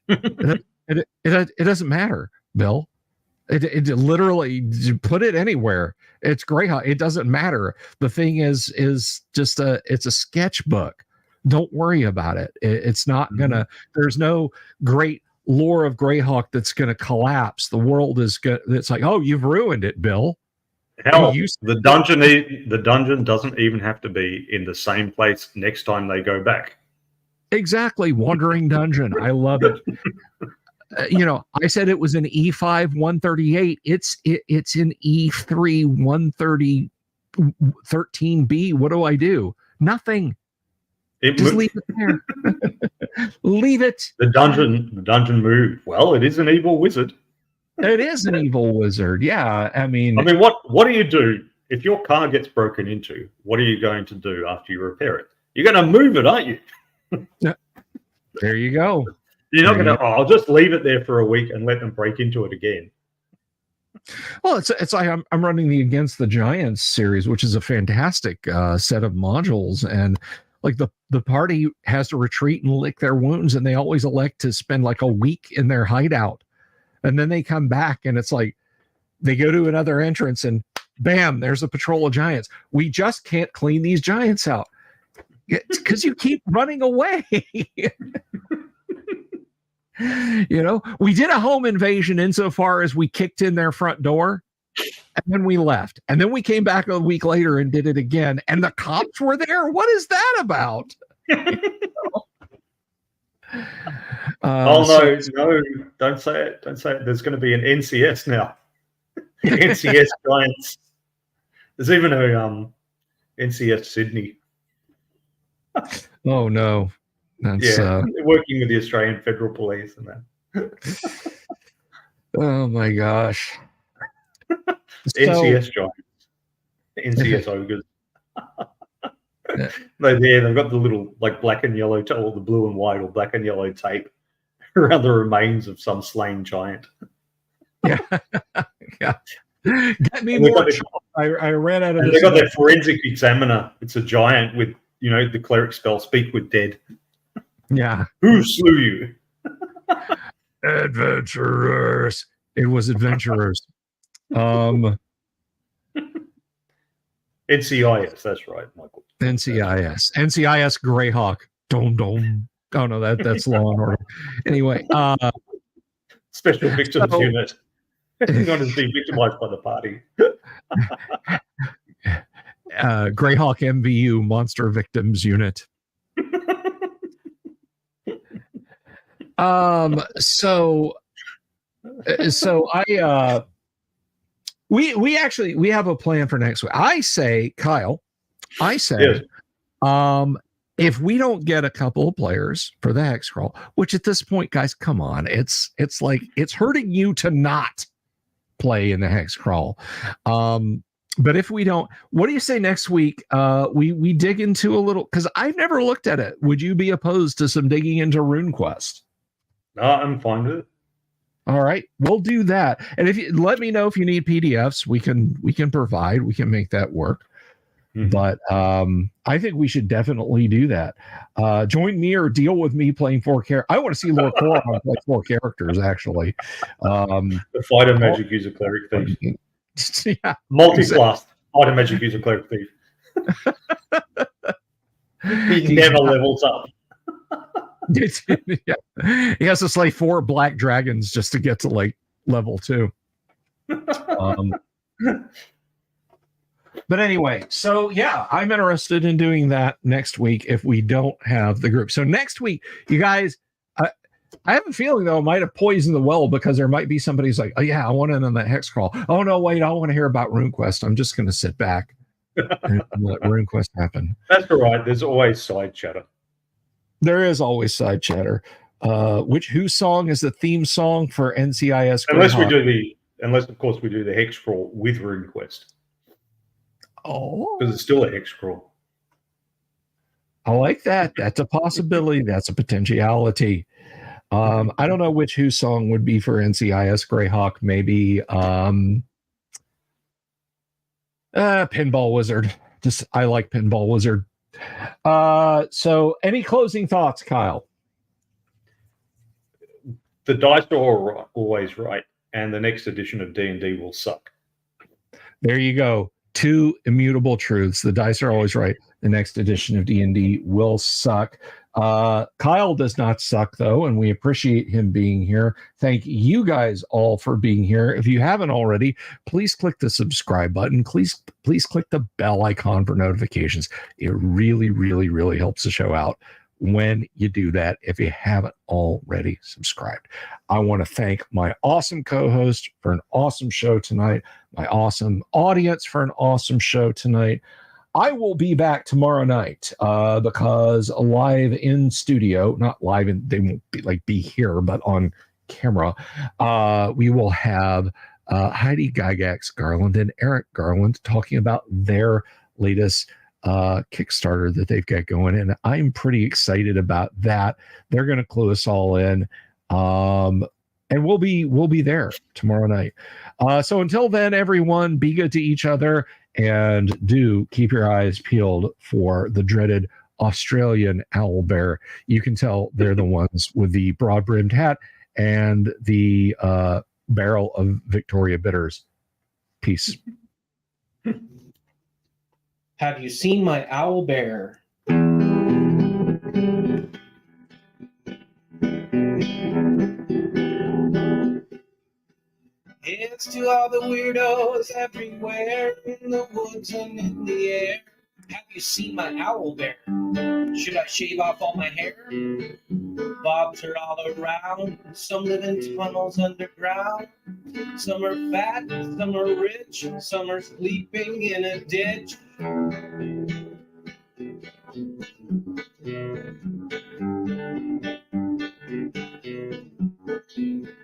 it doesn't matter, Bill. It literally, put it anywhere. It's Greyhawk. It doesn't matter. The thing is just it's a sketchbook. Don't worry about it. It's not gonna. There's no great lore of Greyhawk that's gonna collapse. The world is good. It's like, oh, you've ruined it, Bill." Hell, the dungeon doesn't even have to be in the same place next time they go back. Exactly. Wandering dungeon. I love it. I said it was an E5 138. It's in E3 130 13B. What do I do? Nothing. Just leave it there. Leave it. The dungeon moved. Well, it is an evil wizard. It is an evil wizard. Yeah. I mean, what do you do if your car gets broken into? What are you going to do after you repair it? You're going to move it, aren't you? There you go. You're not going to, I'll just leave it there for a week and let them break into it again. Well, it's like I'm running the Against the Giants series, which is a fantastic set of modules. And like the party has to retreat and lick their wounds, and they always elect to spend like a week in their hideout. And then they come back, and it's like they go to another entrance, and bam, there's a patrol of giants. We just can't clean these giants out. It's because you keep running away. We did a home invasion insofar as we kicked in their front door, and then we left. And then we came back a week later and did it again. And the cops were there. What is that about? No, don't say it. Don't say it. There's going to be an NCS now. NCS Giants. There's even a NCS Sydney. Oh no. That's they're working with the Australian Federal Police and that. Oh my gosh. NCS Giants. NCS Ogres. They've got the little like black and yellow or the blue and white or black and yellow tape around the remains of some slain giant. Yeah. Get me more. I ran out of. They got their forensic examiner. It's a giant with the cleric spell, speak with dead. Yeah. Who slew you? Adventurers. It was adventurers. Um, NCIS, that's right, Michael. NCIS. NCIS Greyhawk. Dome dome. Oh no, that's Law and Order. Anyway, Special Victims so- Unit. Not as being victimized by the party. Greyhawk MVU Monster Victims Unit. So I we have a plan for next week. I say, Kyle, Yes. if we don't get a couple of players for the hex crawl, which at this point, guys, come on, it's like it's hurting you to not play in the hex crawl. But if we don't, what do you say next week? We dig into a little, because I've never looked at it. Would you be opposed to some digging into RuneQuest? No, I'm fine with it. All right, we'll do that. And if you let me know if you need PDFs, we can provide. We can make that work. Mm-hmm. But I think we should definitely do that. Join me or deal with me playing 4 characters. I want to see Lord Coron play 4 characters, actually. The fighter magic user cleric thief. Yeah, multi-class fighter magic user cleric thief. He never levels up. Yeah. He has to slay 4 black dragons just to get to like level 2. But anyway, so yeah, I'm interested in doing that next week if we don't have the group. So next week, you guys, I have a feeling though, it might have poisoned the well, because there might be somebody who's like, oh yeah, I want in on that hex crawl. Oh no, wait, I want to hear about RuneQuest. I'm just going to sit back and let RuneQuest happen. That's all right. There's always side chatter. There is always side chatter. Whose song is the theme song for NCIS? Unless of course we do the hex crawl with RuneQuest. Oh, because it's still a hex crawl. I like that. That's a possibility. That's a potentiality. I don't know whose song would be for NCIS Greyhawk. Maybe Pinball Wizard. I like Pinball Wizard. So any closing thoughts, Kyle? The dice are always right, and the next edition of D&D will suck. There you go. 2 immutable truths. The dice are always right. The next edition of D&D will suck. Kyle does not suck, though, and we appreciate him being here. Thank you guys all for being here. If you haven't already, please click the subscribe button. Please click the bell icon for notifications. It really, really, really helps the show out when you do that, if you haven't already subscribed. I want to thank my awesome co-host for an awesome show tonight, my awesome audience for an awesome show tonight. I will be back tomorrow night because live in studio, not live, they won't be here, but on camera, we will have Heidi Gygax Garland and Eric Garland talking about their latest Kickstarter that they've got going, and I'm pretty excited about that. They're going to clue us all in, and we'll be there tomorrow night. So until then, everyone, be good to each other, and do keep your eyes peeled for the dreaded Australian owlbear. You can tell they're the ones with the broad-brimmed hat and the barrel of Victoria bitters. Peace. Have you seen my owl bear? It's to all the weirdos everywhere, in the woods and in the air. Have you seen my owl bear? Should I shave off all my hair? Bobs are all around. Some live in tunnels underground. Some are fat, some are rich, some are sleeping in a ditch.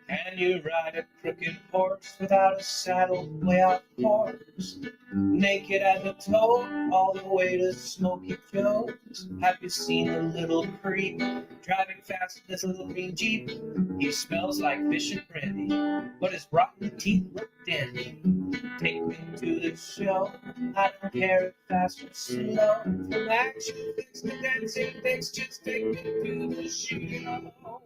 Can you ride a crooked horse without a saddle way off course? Naked as a toad, all the way to Smoky Joe's. Have you seen the little creep driving fast in this little green Jeep? He smells like fish and brandy, but his rotten teeth look dandy. Take me to the show, I don't care if fast or slow. From action fix to dancing fix, just take me to the show.